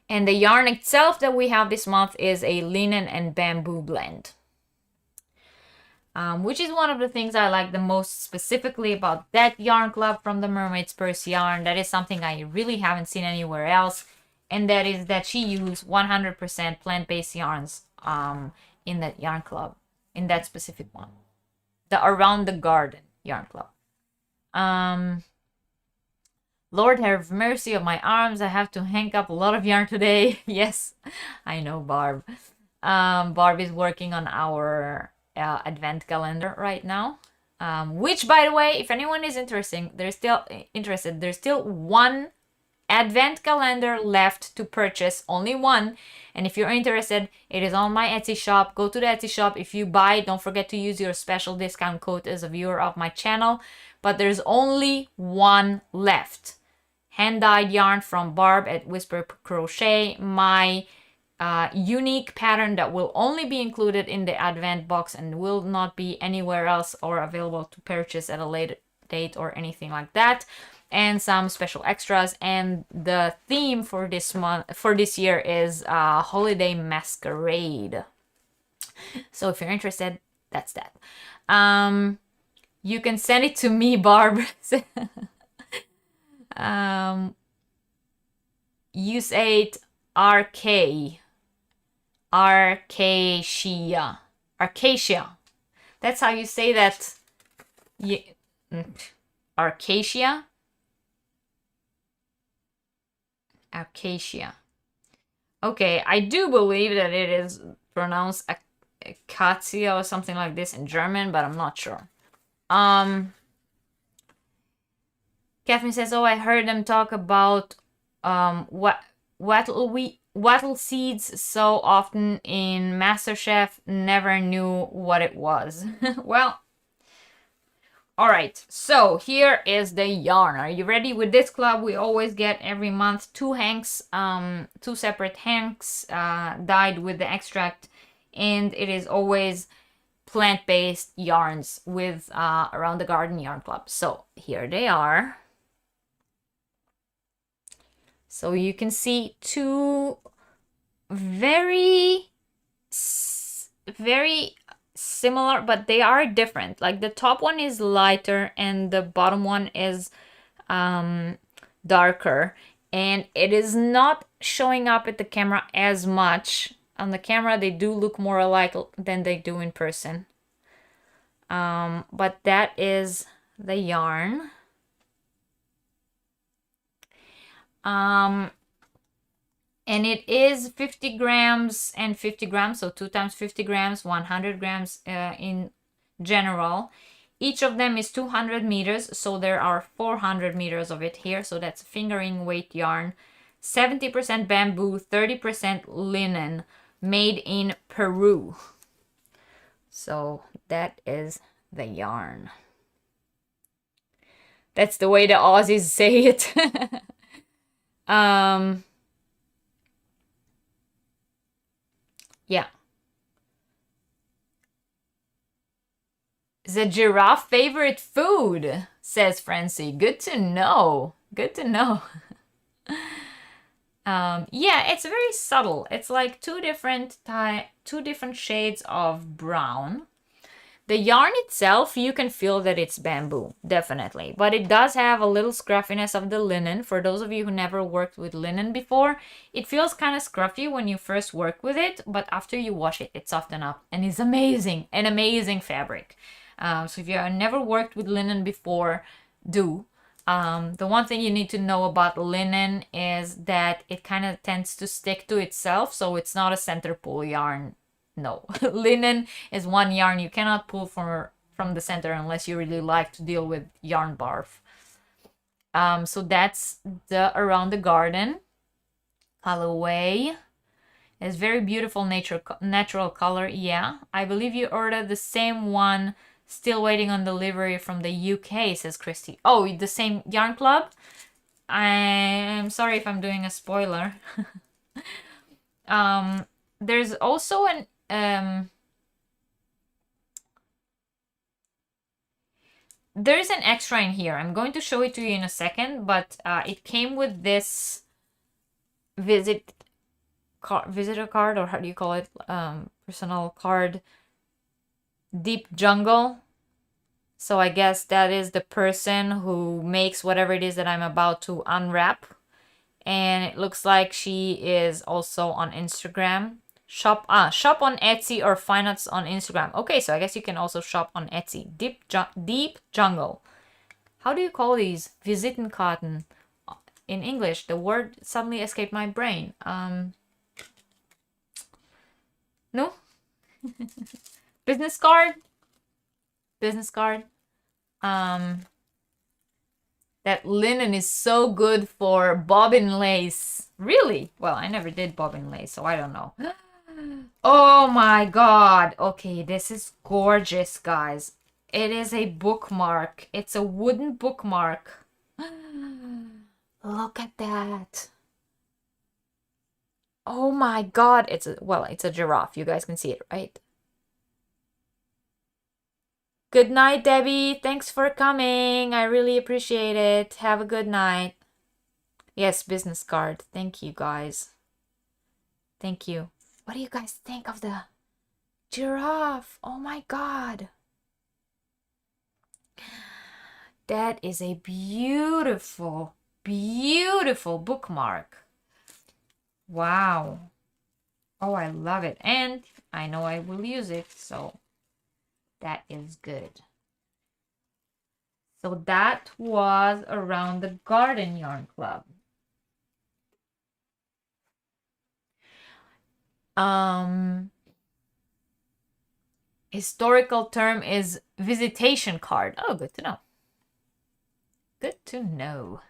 And the yarn itself that we have this month is a linen and bamboo blend. Which is one of the things I like the most specifically about that yarn club from the Mermaid's Purse yarn. That is something I really haven't seen anywhere else, and that is that she used 100% plant-based yarns in that yarn club, in that specific one, the Around the Garden yarn club. Lord have mercy on my arms, I have to hang up a lot of yarn today. Yes, I know, Barb. Barb is working on our advent calendar right now, which, by the way, if anyone is interested, there's still one advent calendar left to purchase, only one. And if you're interested, it is on my Etsy shop. Go to the Etsy shop. If you buy, don't forget to use your special discount code as a viewer of my channel. But there's only one left. Hand-dyed yarn from Barb at Whisper Crochet, my unique pattern that will only be included in the advent box and will not be anywhere else or available to purchase at a later date or anything like that, and some special extras. And the theme for this year is Holiday Masquerade. So if you're interested, that's that. You can send it to me, Barb. You say it Arcacia. That's how you say that. Arcacia. Okay, I do believe that it is pronounced Acacia or something like this in German, but I'm not sure. Catherine says, "Oh, I heard them talk about wattle seeds so often in MasterChef. Never knew what it was." Well, all right. So here is the yarn. Are you ready? With this club, we always get every month two separate hanks dyed with the extract, and it is always plant-based yarns with Around the Garden Yarn Club. So here they are. So you can see two very similar, but they are different. Like the top one is lighter and the bottom one is darker, and it is not showing up at the camera as much. On the camera they do look more alike than they do in person. But that is the yarn. And it is 50 grams and 50 grams, so 2 times 50 grams, 100 grams in general. Each of them is 200 meters, so there are 400 meters of it here, so that's fingering weight yarn. 70% bamboo, 30% linen, made in Peru. So that is the yarn. That's the way the Aussies say it. Yeah. The giraffe favorite food, says Francie. Good to know. Good to know. Yeah, it's very subtle. It's like two different shades of brown. The yarn itself, you can feel that it's bamboo, definitely. But it does have a little scruffiness of the linen. For those of you who never worked with linen before, it feels kind of scruffy when you first work with it, but after you wash it, it softens up and it's amazing, an amazing fabric. So if you have never worked with linen before, do. The one thing you need to know about linen is that it kind of tends to stick to itself, so it's not a center pull yarn. No, linen is one yarn you cannot pull from the center unless you really like to deal with yarn barf. So that's the Around the Garden colorway. It's very beautiful natural color. Yeah, I believe you ordered the same one. Still waiting on delivery from the UK, says Christy. Oh, the same yarn club? I'm sorry if I'm doing a spoiler. There's also an there is an extra in here. I'm going to show it to you in a second, but it came with this visitor card, or how do you call it? Personal card. Deep Jungle. So I guess that is the person who makes whatever it is that I'm about to unwrap. And it looks like she is also on Instagram. Shop on Etsy or find us on Instagram. Okay, so I guess you can also shop on Etsy. Deep Jungle. How do you call these? Visitenkarten. In English, the word suddenly escaped my brain. No? Business card? Business card. That linen is so good for bobbin lace. Really? Well, I never did bobbin lace, so I don't know. Oh my god. Okay, this is gorgeous, guys. It is a bookmark. It's a wooden bookmark. Look at that. Oh my god. It's a giraffe. You guys can see it, right? Good night, Debbie. Thanks for coming. I really appreciate it. Have a good night. Yes, business card. Thank you, guys. Thank you. What do you guys think of the giraffe? Oh my god. That is a beautiful, beautiful bookmark. Wow. Oh, I love it. And I know I will use it, so that is good. So that was around the Garden Yarn Club. Historical term is visitation card. Oh, good to know. Good to know.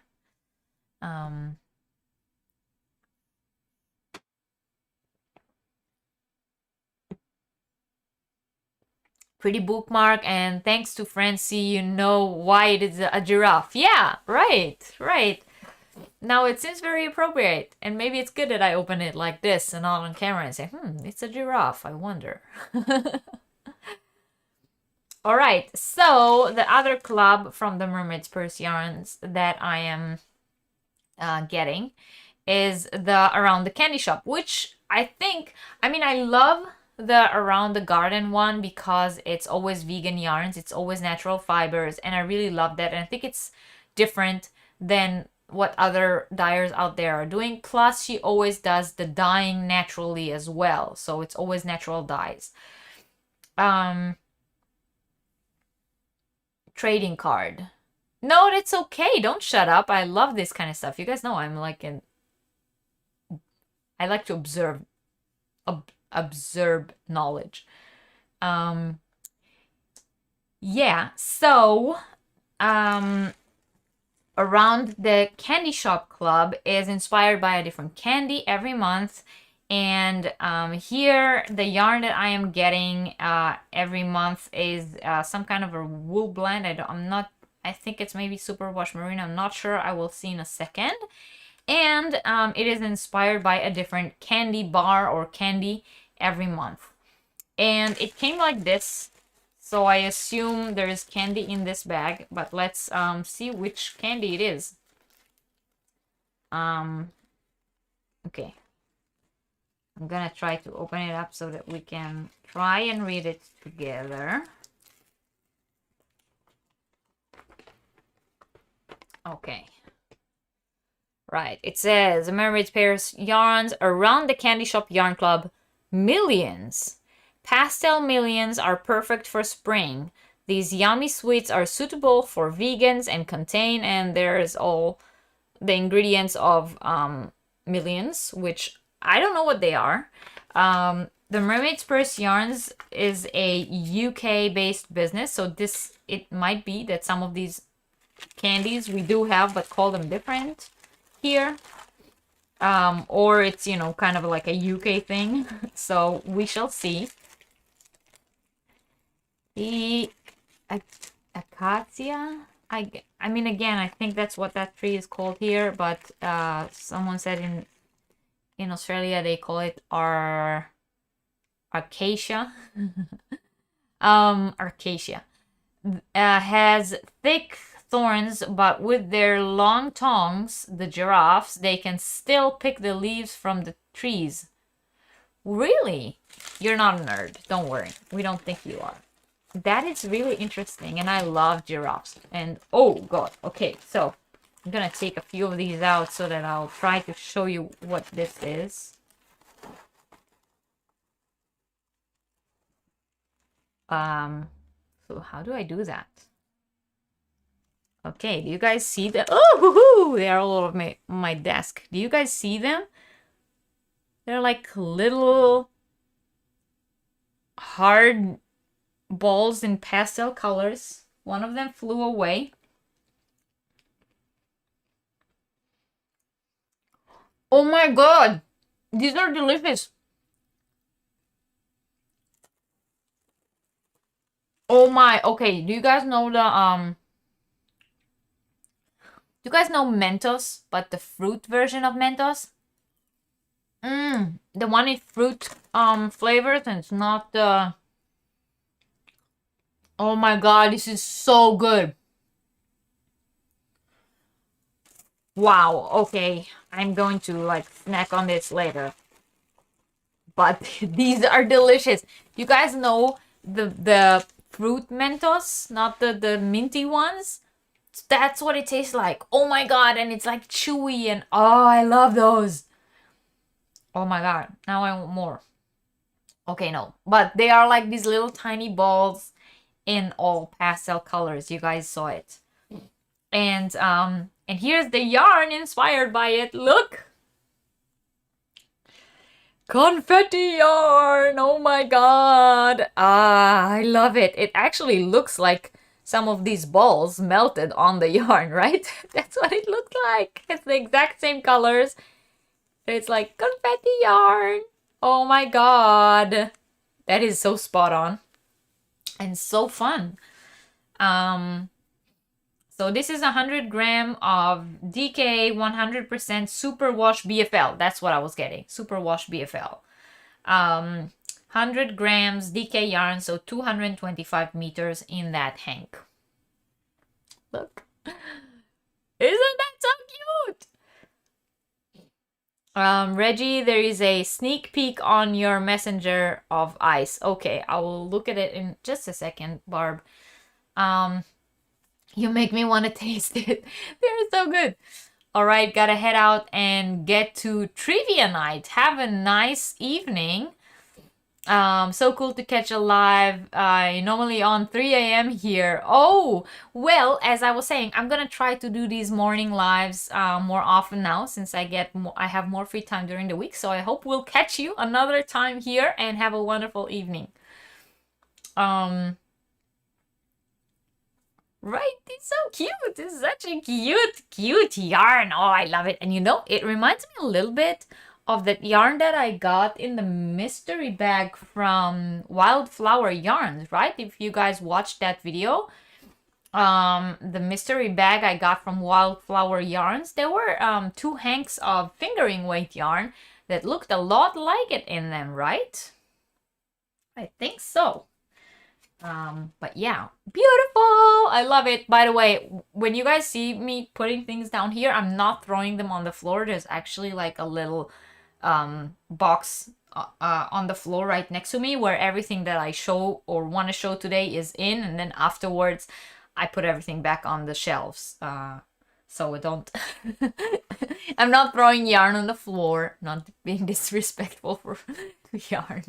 Pretty bookmark, and thanks to Francie, you know why it is a giraffe. Yeah, right. Now it seems very appropriate, and maybe it's good that I open it like this and not on camera and say, it's a giraffe, I wonder. All right, so the other club from the Mermaid's Purse Yarns that I am getting is the Around the Candy Shop, which I love the Around the Garden one because it's always vegan yarns, it's always natural fibers, and I really love that, and I think it's different than what other dyers out there are doing. Plus, she always does the dyeing naturally as well, so it's always natural dyes. Trading card. No, that's okay. Don't shut up. I love this kind of stuff. You guys know I'm like I like to observe knowledge. Yeah, so Around the Candy Shop Club is inspired by a different candy every month. And here, the yarn that I am getting every month is some kind of a wool blend. I think it's maybe Superwash Merino. I'm not sure. I will see in a second. And it is inspired by a different candy bar or candy every month. And it came like this. So I assume there is candy in this bag. But let's see which candy it is. Okay. I'm gonna try to open it up so that we can try and read it together. Okay. Right, it says Mermaid's Purse Yarns Around the Candy Shop Yarn Club Millions. Pastel millions are perfect for spring. These yummy sweets are suitable for vegans and contain, and there's all the ingredients of millions, which I don't know what they are. The Mermaid's Purse Yarns is a UK-based business, so it might be that some of these candies we do have, but call them different here. Or it's, kind of like a UK thing. So we shall see. The acacia, I mean, again, I think that's what that tree is called here, but someone said in Australia they call it acacia. Acacia. has thick thorns, but with their long tongues, the giraffes, they can still pick the leaves from the trees. Really? You're not a nerd. Don't worry. We don't think you are. That is really interesting, and I love giraffes. And oh god, okay, so I'm gonna take a few of these out so that I'll try to show you what this is. So how do I do that? Okay, do you guys see them? Oh, hoo-hoo! They are all over my desk. Do you guys see them? They're like little hard balls in pastel colors. One of them flew away. Oh my god! These are delicious. Oh my, okay, do you guys know the do you guys know Mentos, but the fruit version of Mentos? The one in fruit flavors, and it's not the... Oh my god, this is so good. Wow, okay. I'm going to like snack on this later. But these are delicious. You guys know the fruit Mentos, not the minty ones? That's what it tastes like. Oh my god, and it's like chewy and oh, I love those. Oh my god, now I want more. Okay, no, but they are like these little tiny balls in all pastel colors. You guys saw it. And here's the yarn inspired by it. Look. Confetti yarn. Oh my god. Ah, I love it. It actually looks like some of these balls melted on the yarn, right? That's what it looked like. It's the exact same colors. It's like confetti yarn. Oh my god. That is so spot on. And so fun. So this is 100 gram of DK 100% superwash BFL. That's what I was getting. Superwash BFL. 100 grams DK yarn, so 225 meters in that hank. Look. Isn't that so cute? Reggie, there is a sneak peek on your messenger of ice. Okay, I will look at it in just a second, Barb. You make me want to taste it. They're so good. All right, gotta head out and get to trivia night. Have a nice evening. So cool to catch a live. Normally on 3 a.m. here. Oh, well, as I was saying, I'm gonna try to do these morning lives more often now since I have more free time during the week. So I hope we'll catch you another time here and have a wonderful evening. Right, it's so cute. It's such a cute yarn. Oh, I love it. And you know, it reminds me a little bit of that yarn that I got in the mystery bag from Wildflower Yarns, right? If you guys watched that video, the mystery bag I got from Wildflower Yarns, there were 2 hanks of fingering weight yarn that looked a lot like it in them, right? I think so. But yeah, beautiful. I love it. By the way, when you guys see me putting things down here, I'm not throwing them on the floor. There's actually like a little box on the floor right next to me where everything that I show or want to show today is in, and then afterwards I put everything back on the shelves. So don't I'm not throwing yarn on the floor, not being disrespectful for yarn.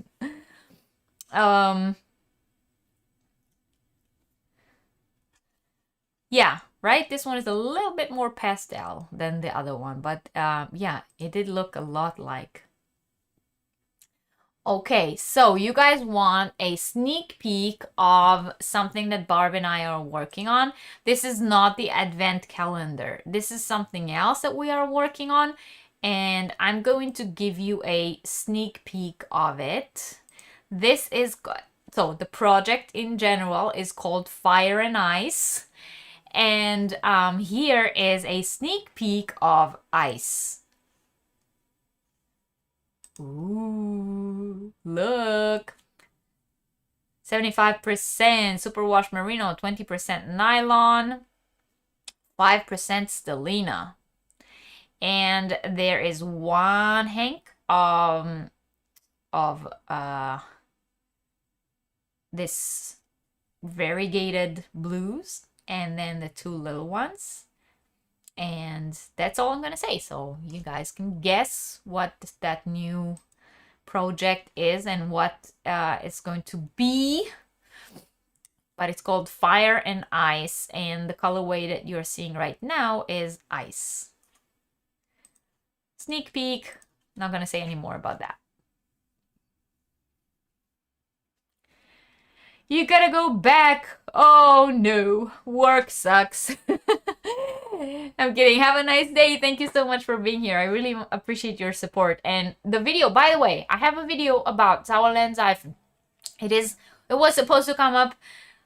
Yeah, right? This one is a little bit more pastel than the other one, but yeah, it did look a lot like. Okay, so you guys want a sneak peek of something that Barb and I are working on. This is not the advent calendar. This is something else that we are working on, and I'm going to give you a sneak peek of it. This is good. So the project in general is called Fire and Ice. And here is a sneak peek of ice. Ooh, look. 75% superwash merino, 20% nylon, 5% stellina. And there is one hank of this variegated blues, and then the two little ones. And that's all I'm gonna say. So you guys can guess what that new project is and what it's going to be. But it's called Fire and Ice, and the colorway that you're seeing right now is Ice. Sneak peek. Not gonna say any more about that. You gotta go back. Oh no, work sucks. I'm kidding. Have a nice day. Thank you so much for being here. I really appreciate your support. And the video, by the way, I have a video about Sauerlandseifen. It was supposed to come up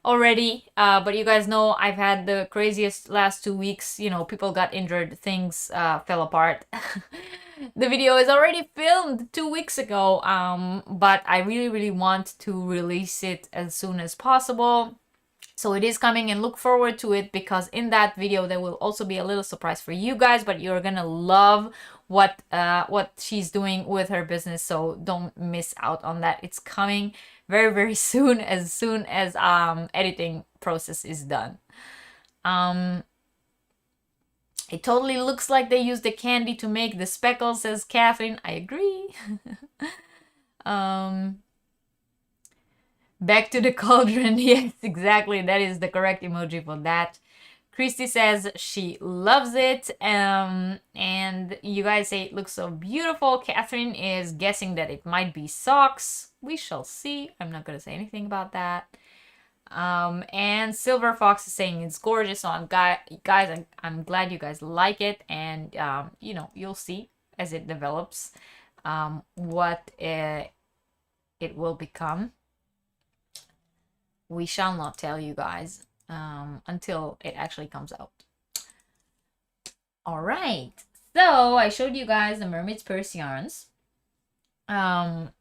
already, but you guys know I've had the craziest last 2 weeks. You know, people got injured, things fell apart. The video is already filmed 2 weeks ago, but I really want to release it as soon as possible. So it is coming, and look forward to it, because in that video there will also be a little surprise for you guys, but you're gonna love what she's doing with her business, so don't miss out on that. It's coming very soon as editing process is done. It totally looks like they used the candy to make the speckles, says Catherine. I agree. Back to the cauldron. Yes, exactly. That is the correct emoji for that. Christy says she loves it. And you guys say it looks so beautiful. Catherine is guessing that it might be socks. We shall see. I'm not going to say anything about that. And Silver Fox is saying it's gorgeous. So guys, I'm glad you guys like it. And, you know, you'll see as it develops what it will become. We shall not tell you guys until it actually comes out. All right, so I showed you guys the Mermaid's Purse yarns. I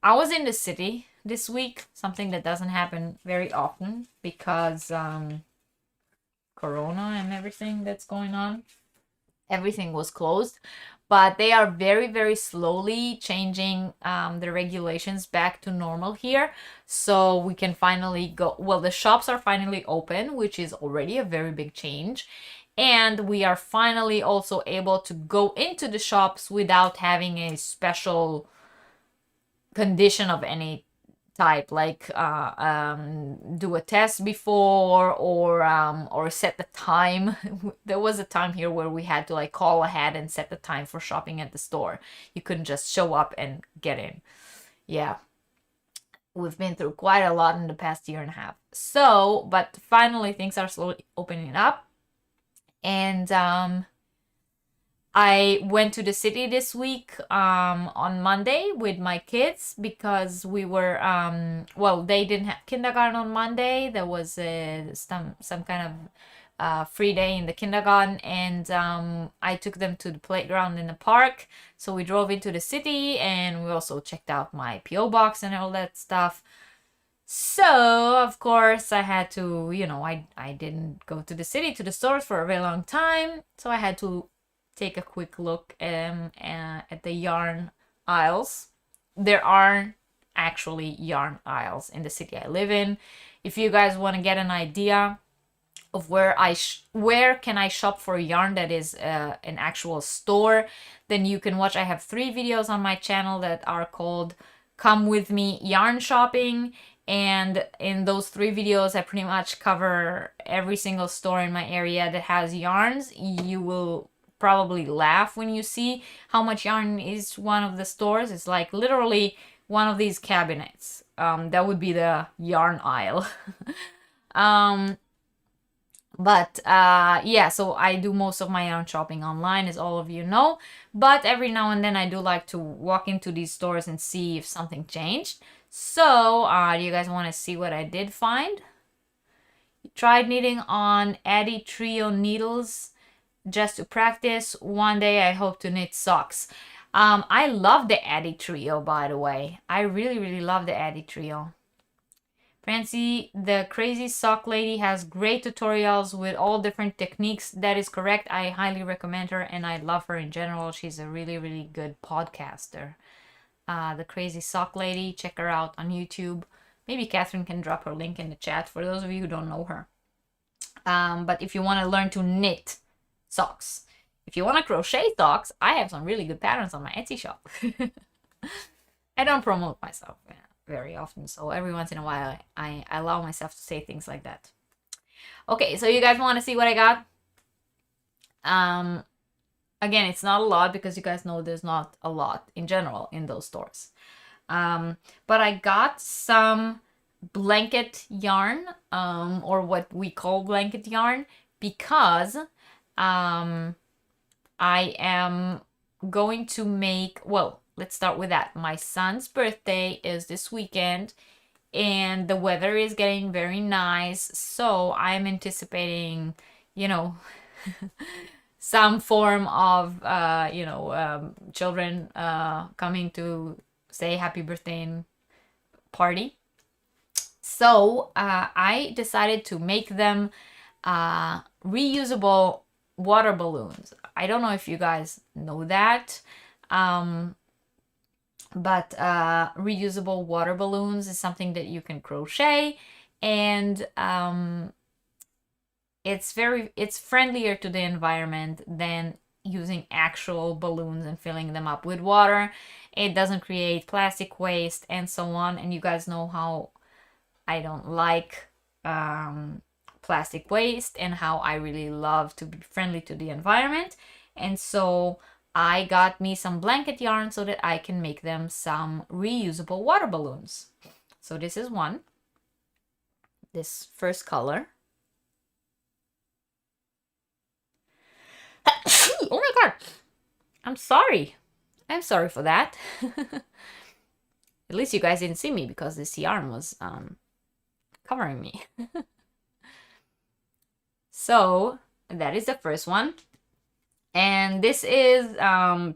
was in the city this week, something that doesn't happen very often because Corona and everything that's going on. Everything was closed, but they are very slowly changing the regulations back to normal here, so we can finally go. Well, the shops are finally open, which is already a very big change, and we are finally also able to go into the shops without having a special condition of any type, like do a test before or set the time. There was a time here where we had to like call ahead and set the time for shopping at the store. You couldn't just show up and get in. Yeah, we've been through quite a lot in the past year and a half. So, but finally things are slowly opening up, and I went to the city this week on Monday with my kids because we were, well, they didn't have kindergarten on Monday. There was some kind of free day in the kindergarten, and I took them to the playground in the park. So we drove into the city, and we also checked out my P.O. box and all that stuff. So, of course, I had to, you know, I didn't go to the city, to the stores for a very long time. So I had to take a quick look at the yarn aisles. There are actually yarn aisles in the city I live in. If you guys want to get an idea of where can I shop for yarn that is an actual store, then you can watch. I have 3 videos on my channel that are called Come With Me Yarn Shopping, and in those 3 videos I pretty much cover every single store in my area that has yarns. You will probably laugh when you see how much yarn is one of the stores. It's like literally one of these cabinets. That would be the yarn aisle. But yeah, so I do most of my yarn shopping online, as all of you know, but every now and then I do like to walk into these stores and see if something changed. So do you guys want to see what I did find? Tried knitting on Addi Trio needles just to practice. One day I hope to knit socks. I love the Addi Trio, by the way. I really love the Addi Trio. Francie, the crazy sock lady, has great tutorials with all different techniques. That is correct. I highly recommend her, and I love her in general. She's a really, really good podcaster. The crazy sock lady, check her out on YouTube. Maybe Catherine can drop her link in the chat for those of you who don't know her. But if you want to learn to knit socks, if you want to crochet socks, I have some really good patterns on my Etsy shop. I don't promote myself very often, so every once in a while I allow myself to say things like that. Okay, so you guys want to see what I got? Again, it's not a lot because you guys know there's not a lot in general in those stores. But I got some blanket yarn, or what we call blanket yarn, because I am going to make, well, let's start with that. My son's birthday is this weekend, and the weather is getting very nice, so I'm anticipating, you know, some form of, children coming to say happy birthday and party. So I decided to make them reusable water balloons. I don't know if you guys know that, but reusable water balloons is something that you can crochet, and it's friendlier to the environment than using actual balloons and filling them up with water. It doesn't create plastic waste and so on, and you guys know how I don't like plastic waste and how I really love to be friendly to the environment. And so I got me some blanket yarn so that I can make them some reusable water balloons. So this is one, this first color. Oh my god, I'm sorry for that. At least you guys didn't see me because this yarn was covering me. So that is the first one, and this is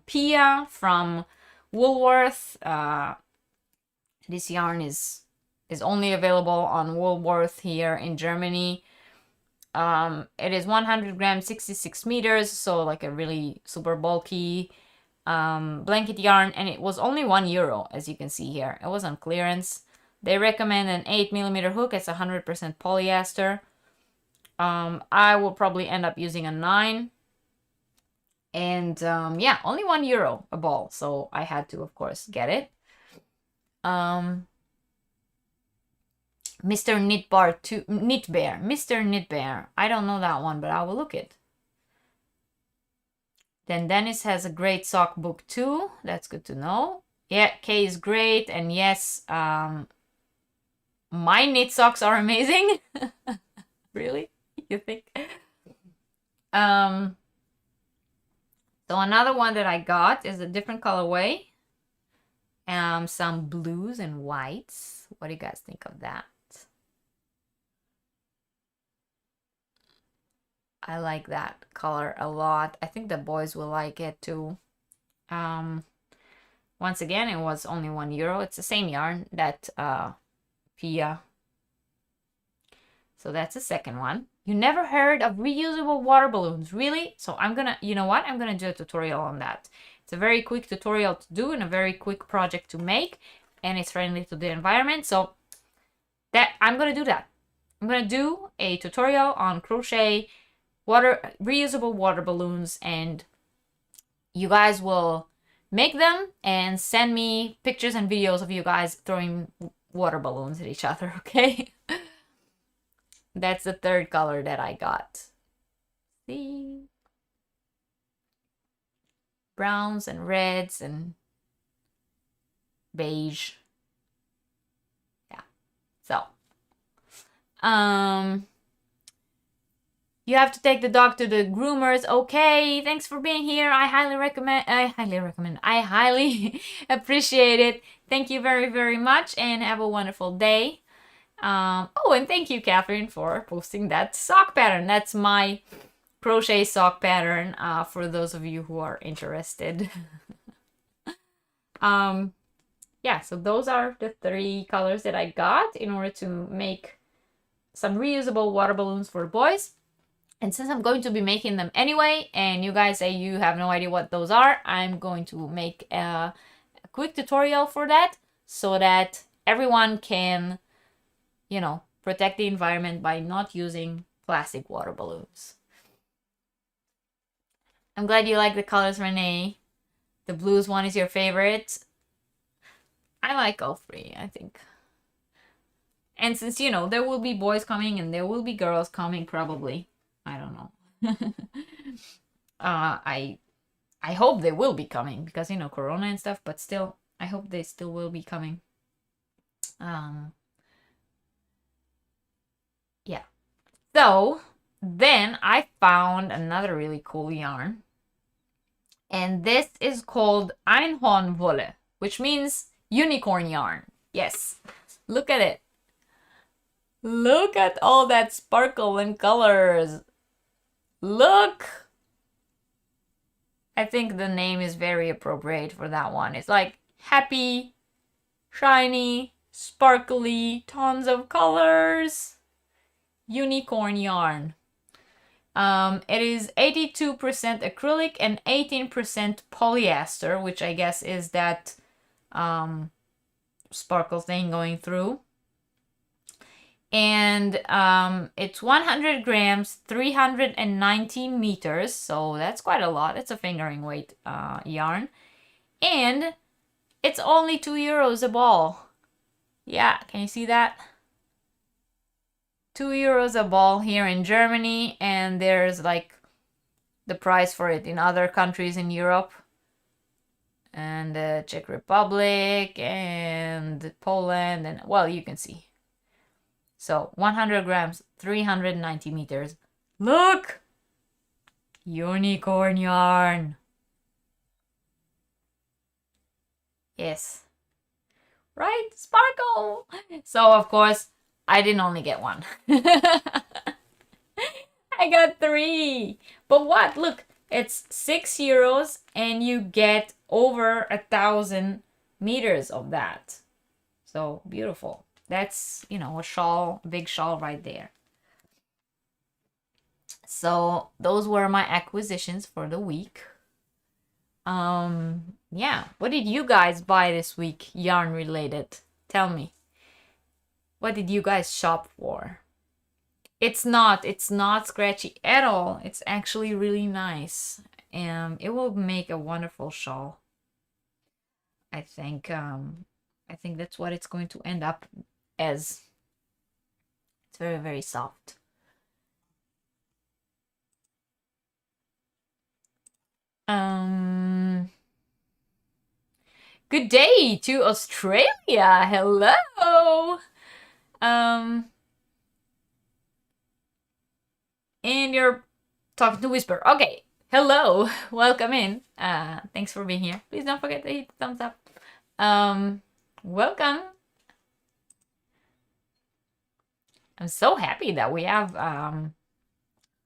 Pia from Woolworth. This yarn is only available on Woolworth here in Germany. It is 100 grams, 66 meters, so like a really super bulky blanket yarn, and it was only €1, as you can see here. It was on clearance. They recommend an 8mm hook. It's 100% polyester. I will probably end up using a 9. And yeah, only €1 a ball, so I had to, of course, get it. Mr. Mr. Knitbear. I don't know that one, but I will look it. Then Dennis has a great sock book too. That's good to know. Yeah, Kay is great, and yes, my knit socks are amazing. Really? You think? So another one that I got is a different colorway. Some blues and whites. What do you guys think of that? I like that color a lot. I think the boys will like it too. Once again, it was only €1. It's the same yarn that Pia. So that's the second one. You never heard of reusable water balloons, really? So I'm gonna, you know what? I'm gonna do a tutorial on that. It's a very quick tutorial to do and a very quick project to make, and it's friendly to the environment. So that I'm gonna do that. I'm gonna do a tutorial on crochet reusable water balloons, and you guys will make them and send me pictures and videos of you guys throwing water balloons at each other, okay? That's the third color that I got. See? Browns and reds and beige. Yeah. So, you have to take the dog to the groomers. Okay, thanks for being here. I highly appreciate it. Thank you very, very much, and have a wonderful day. Oh, and thank you, Catherine, for posting that sock pattern. That's my crochet sock pattern, for those of you who are interested. yeah, so those are the 3 colors that I got in order to make some reusable water balloons for boys. And since I'm going to be making them anyway, and you guys say you have no idea what those are, I'm going to make a quick tutorial for that so that everyone can, you know, protect the environment by not using plastic water balloons. I'm glad you like the colors, Renee. The blues one is your favorite. I like all 3, I think. And since, you know, there will be boys coming and there will be girls coming probably. I don't know. I hope they will be coming because, you know, Corona and stuff, but still, I hope they still will be coming. Yeah. So then I found another really cool yarn. And this is called Einhornwolle, which means unicorn yarn. Yes. Look at it. Look at all that sparkle and colors. Look. I think the name is very appropriate for that one. It's like happy, shiny, sparkly, tons of colors. Unicorn yarn. It is 82% acrylic and 18% polyester, which I guess is that sparkle thing going through. And it's 100 grams, 390 meters, so that's quite a lot. It's a fingering weight yarn. And it's only €2 a ball. Yeah, can you see that? €2 a ball here in Germany, and there's like the price for it in other countries in Europe. And the Czech Republic and Poland, and well, you can see. So 100 grams, 390 meters. Look! Unicorn yarn. Yes. Right? Sparkle! So, of course, I didn't only get one. I got 3. But what? Look, it's €6 and you get over 1,000 meters of that. So, beautiful. That's, you know, a shawl, big shawl right there. So those were my acquisitions for the week. Yeah. What did you guys buy this week, yarn related? Tell me. What did you guys shop for? It's not scratchy at all. It's actually really nice. It will make a wonderful shawl. I think that's what it's going to end up as. It's very, very soft. Good day to Australia. Hello. And you're talking to Whisper. Okay. Hello. Welcome in. Thanks for being here. Please don't forget to hit the thumbs up. Welcome. I'm so happy that we have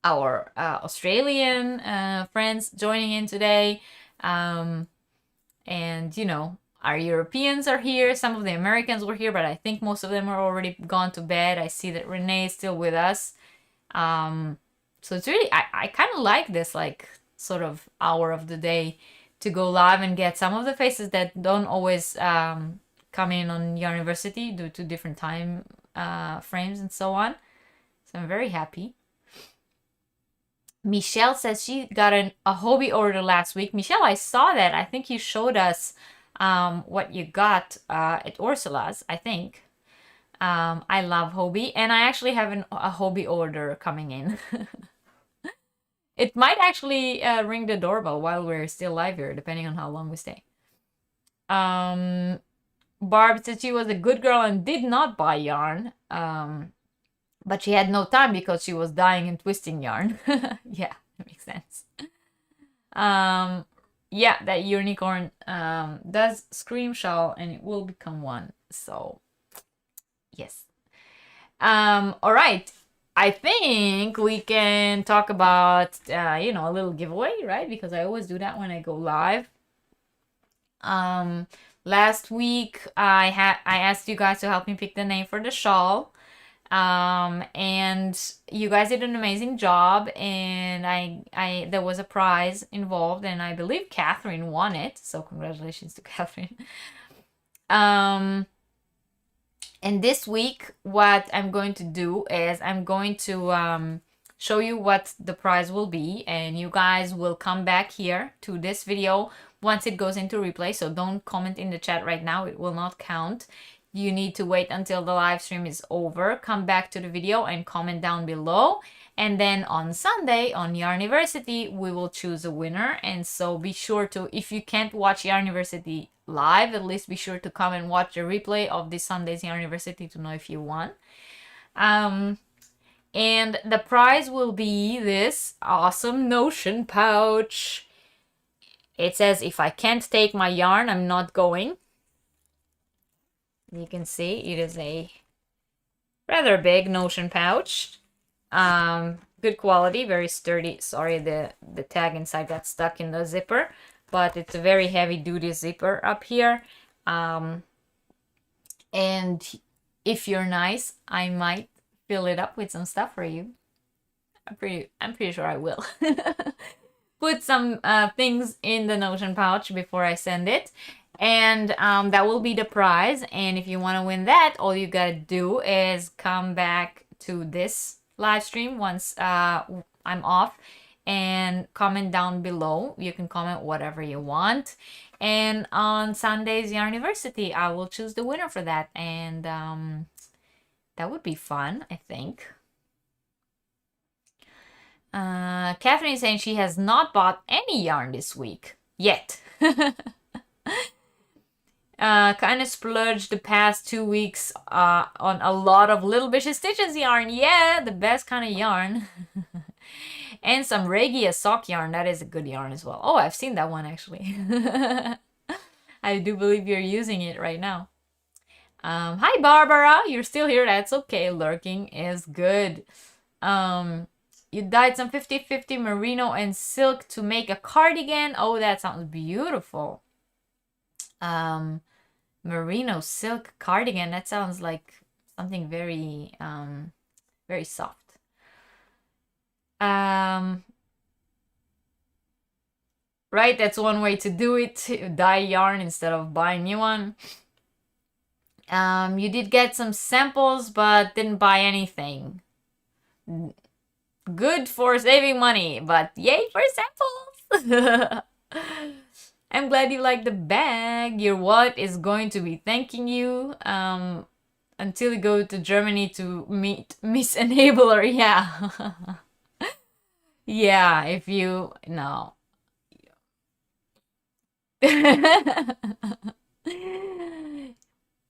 our Australian friends joining in today. And, you know, our Europeans are here. Some of the Americans were here, but I think most of them are already gone to bed. I see that Renee is still with us. So it's really, I kind of like this, like, sort of hour of the day to go live and get some of the faces that don't always come in on Yarn University due to different time frames and so on. So I'm very happy. Michelle says she got a hobby order last week. Michelle, I saw that. I think you showed us what you got at Ursula's, I think. I love hobby, and I actually have a hobby order coming in. It might actually ring the doorbell while we're still live here, depending on how long we stay. Barb said she was a good girl and did not buy yarn. But she had no time because she was dyeing and twisting yarn. Yeah, that makes sense. Yeah, that unicorn does scream shawl and it will become one. So, yes. All right. I think we can talk about, you know, a little giveaway, right? Because I always do that when I go live. Last week I asked you guys to help me pick the name for the shawl. And you guys did an amazing job, and I there was a prize involved, and I believe Catherine won it, so congratulations to Catherine. um and this week what I'm going to do is I'm going to show you what the prize will be, and you guys will come back here to this video once it goes into replay, so don't comment in the chat right now, it will not count. You need to wait until the live stream is over, come back to the video and comment down below, and then on Sunday on Yarniversity we will choose a winner. And so be sure to, if you can't watch Yarniversity live, at least be sure to come and watch the replay of this Sunday's Yarniversity to know if you won. And the prize will be this awesome Notion pouch. It says, if I can't take my yarn, I'm not going. You can see it is a rather big Notion pouch. Good quality, very sturdy. Sorry, the tag inside got stuck in the zipper, but it's a very heavy duty zipper up here. And if you're nice, I might fill it up with some stuff for you. I'm pretty sure I will. Put some things in the Notion pouch before I send it. And that will be the prize. And if you want to win that, all you gotta do is come back to this live stream once I'm off and comment down below. You can comment whatever you want. And on Sunday's Yarniversity, I will choose the winner for that. And that would be fun, I think. Catherine is saying she has not bought any yarn this week yet. Kind of splurged the past 2 weeks on a lot of Little Vicious Stitches yarn. Yeah, the best kind of yarn. And some Regia sock yarn. That is a good yarn as well. Oh, I've seen that one actually. I do believe you're using it right now. Hi Barbara, you're still here. That's okay. Lurking is good. You dyed some 50-50 merino and silk to make a cardigan. Oh, that sounds beautiful. Merino silk cardigan. That sounds like something very, very soft. Right, that's one way to do it. Dye yarn instead of buying new one. You did get some samples, but didn't buy anything. Good for saving money, but yay for samples! I'm glad you like the bag. Your wallet is going to be thanking you until you go to Germany to meet Miss Enabler. Yeah. Yeah, if you... No.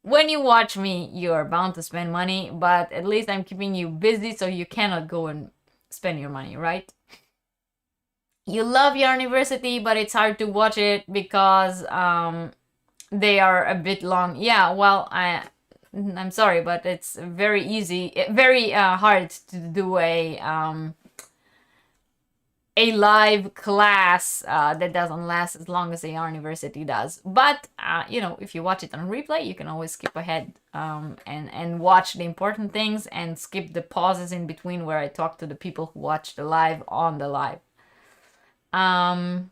When you watch me, you're bound to spend money, but at least I'm keeping you busy so you cannot go and spend your money, right? You love Yarniversity, but it's hard to watch it because they are a bit long. Yeah, well, I'm sorry, but it's very easy, very hard to do a live class that doesn't last as long as a Yarniversity does. But you know, if you watch it on replay, you can always skip ahead and watch the important things and skip the pauses in between where I talk to the people who watch the live on the live. I'm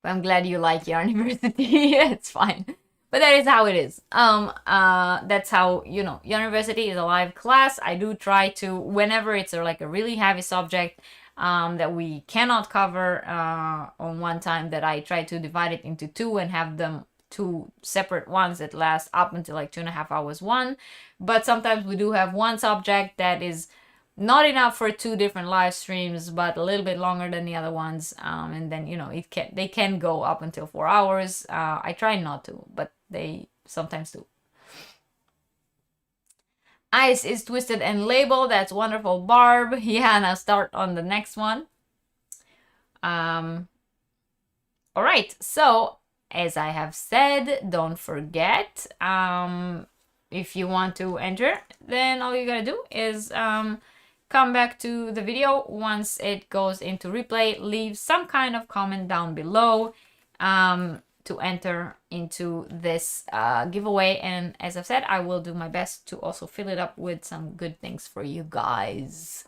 glad you like Yarniversity. It's fine. But that is how it is. That's how, you know, Yarniversity is a live class. I do try to, whenever it's like a really heavy subject that we cannot cover on one time, that I try to divide it into two and have them two separate ones that last up until like 2.5 hours one. But sometimes we do have one subject that is not enough for 2 different live streams, but a little bit longer than the other ones. And then, you know, they can go up until 4 hours. I try not to, but they sometimes do. Ice is twisted and labeled. That's wonderful, Barb. Yeah, now start on the next one. All right, so as I have said, don't forget, if you want to enter, then all you gotta do is come back to the video once it goes into replay, leave some kind of comment down below to to enter into this giveaway. And as I've said, I will do my best to also fill it up with some good things for you guys.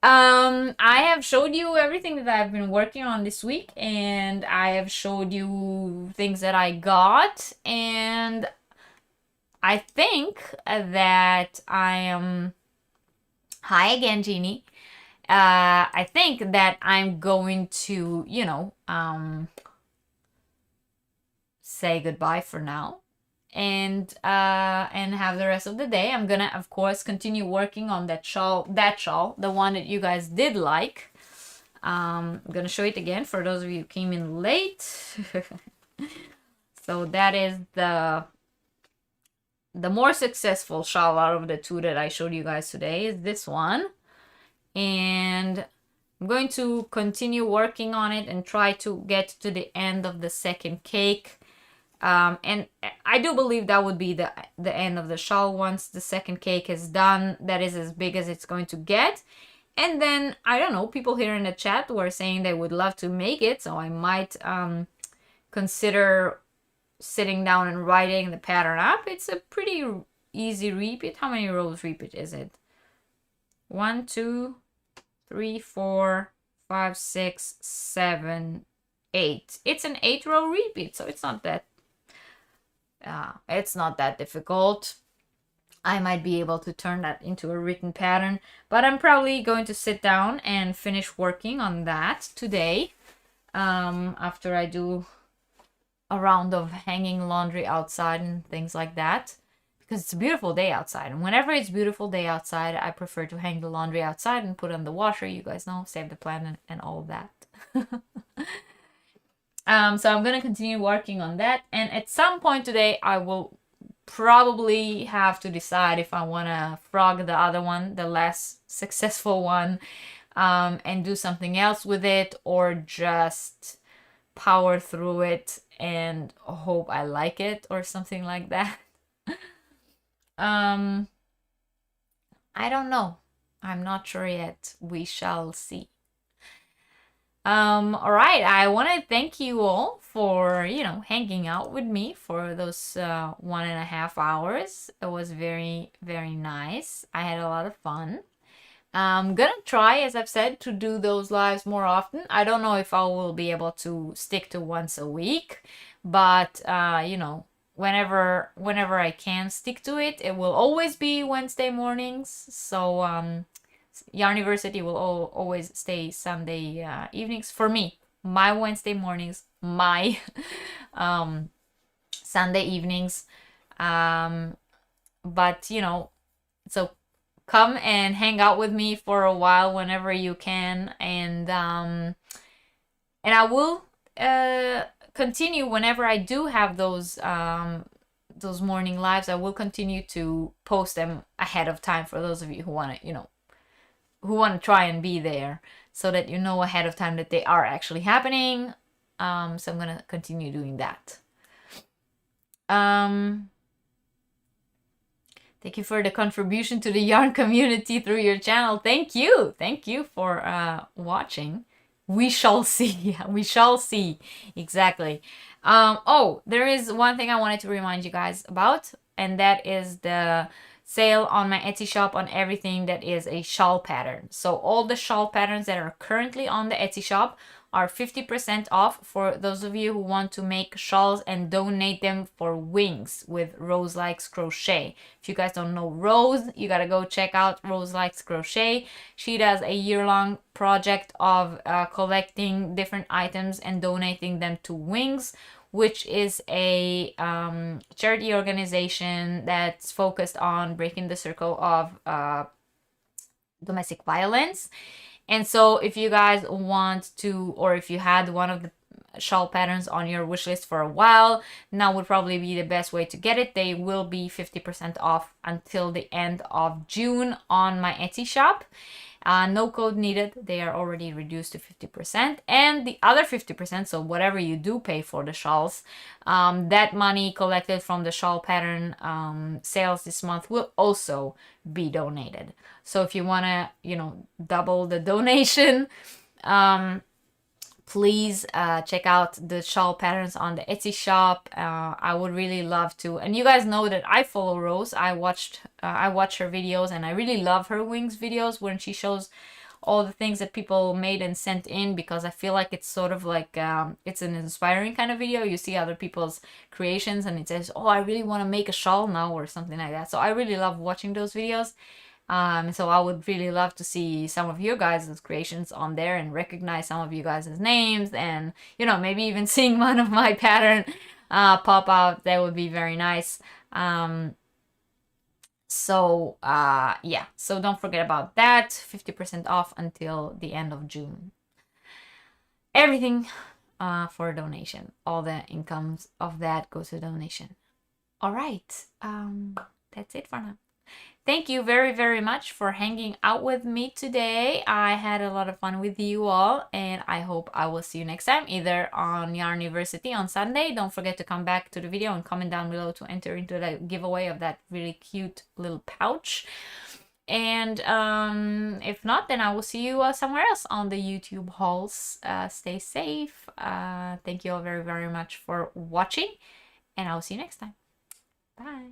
I have showed you everything that I've been working on this week, and I have showed you things that I got, and I think that I am... Hi again, Jeannie. I think that I'm going to, you know, say goodbye for now, and have the rest of the day. I'm gonna, of course, continue working on that shawl, the one that you guys did like. I'm gonna show it again for those of you who came in late. So that is the more successful shawl out of the two that I showed you guys today, is this one. And I'm going to continue working on it and try to get to the end of the second cake. And I do believe that would be the end of the shawl once the second cake is done. That is as big as it's going to get. And then, I don't know, people here in the chat were saying they would love to make it, so I might consider sitting down and writing the pattern up. It's a pretty easy repeat. How many rows repeat is it? 1, 2, 3, 4, 5, 6, 7, 8. It's an 8-row repeat, so it's not that difficult. I might be able to turn that into a written pattern, but I'm probably going to sit down and finish working on that today, after I do a round of hanging laundry outside and things like that, because it's a beautiful day outside. And whenever it's a beautiful day outside, I prefer to hang the laundry outside and put on the washer. You guys know, save the planet and all of that. So I'm going to continue working on that. And at some point today, I will probably have to decide if I want to frog the other one, the less successful one, and do something else with it, or just power through it and hope I like it or something like that. I don't know. I'm not sure yet. We shall see. All right. I want to thank you all for, you know, hanging out with me for those 1.5 hours. It was very, very nice. I had a lot of fun. I'm gonna try, as I've said, to do those lives more often. I don't know if I will be able to stick to once a week, but you know, whenever I can stick to it, it will always be Wednesday mornings. So Yarniversity will always stay Sunday evenings for me. My Wednesday mornings, my Sunday evenings. But you know, so come and hang out with me for a while whenever you can, and I will continue whenever I do have those morning lives. I will continue to post them ahead of time for those of you who want to, you know, who want to try and be there, so that you know ahead of time that they are actually happening. So I'm gonna continue doing that. Thank you for the contribution to the yarn community through your channel. Thank you. Thank you for watching. We shall see. We shall see. Exactly. Oh, there is one thing I wanted to remind you guys about, and that is the sale on my Etsy shop on everything that is a shawl pattern. So all the shawl patterns that are currently on the Etsy shop are 50% off for those of you who want to make shawls and donate them for wings with Rose Likes Crochet. If you guys don't know Rose, you gotta go check out Rose Likes Crochet. She does a year-long project of collecting different items and donating them to Wings, which is a charity organization that's focused on breaking the circle of domestic violence. And so if you guys want to, or if you had one of the shawl patterns on your wish list for a while, now would probably be the best way to get it. They will be 50% off until the end of June on my Etsy shop. No code needed. They are already reduced to 50%. And the other 50%, so whatever you do pay for the shawls, that money collected from the shawl pattern sales this month will also be donated. So if you want to, you know, double the donation, please check out the shawl patterns on the Etsy shop. I would really love to. And you guys know that I follow Rose. I watch her videos, and I really love her wings videos when she shows all the things that people made and sent in, because I feel like it's sort of like it's an inspiring kind of video. You see other people's creations and it says, oh, I really want to make a shawl now or something like that. So I really love watching those videos. So I would really love to see some of your guys' creations on there and recognize some of you guys' names, and you know, maybe even seeing one of my pattern pop out. That would be very nice. Yeah, so don't forget about that. 50% off until the end of June. Everything for a donation. All the incomes of that goes to donation. All right, that's it for now. Thank you very, very much for hanging out with me today. I had a lot of fun with you all, and I hope I will see you next time, either on Yarn University on Sunday. Don't forget to come back to the video and comment down below to enter into the giveaway of that really cute little pouch. And if not, then I will see you somewhere else on the YouTube hauls. Stay safe. Thank you all very, very much for watching, and I will see you next time. Bye.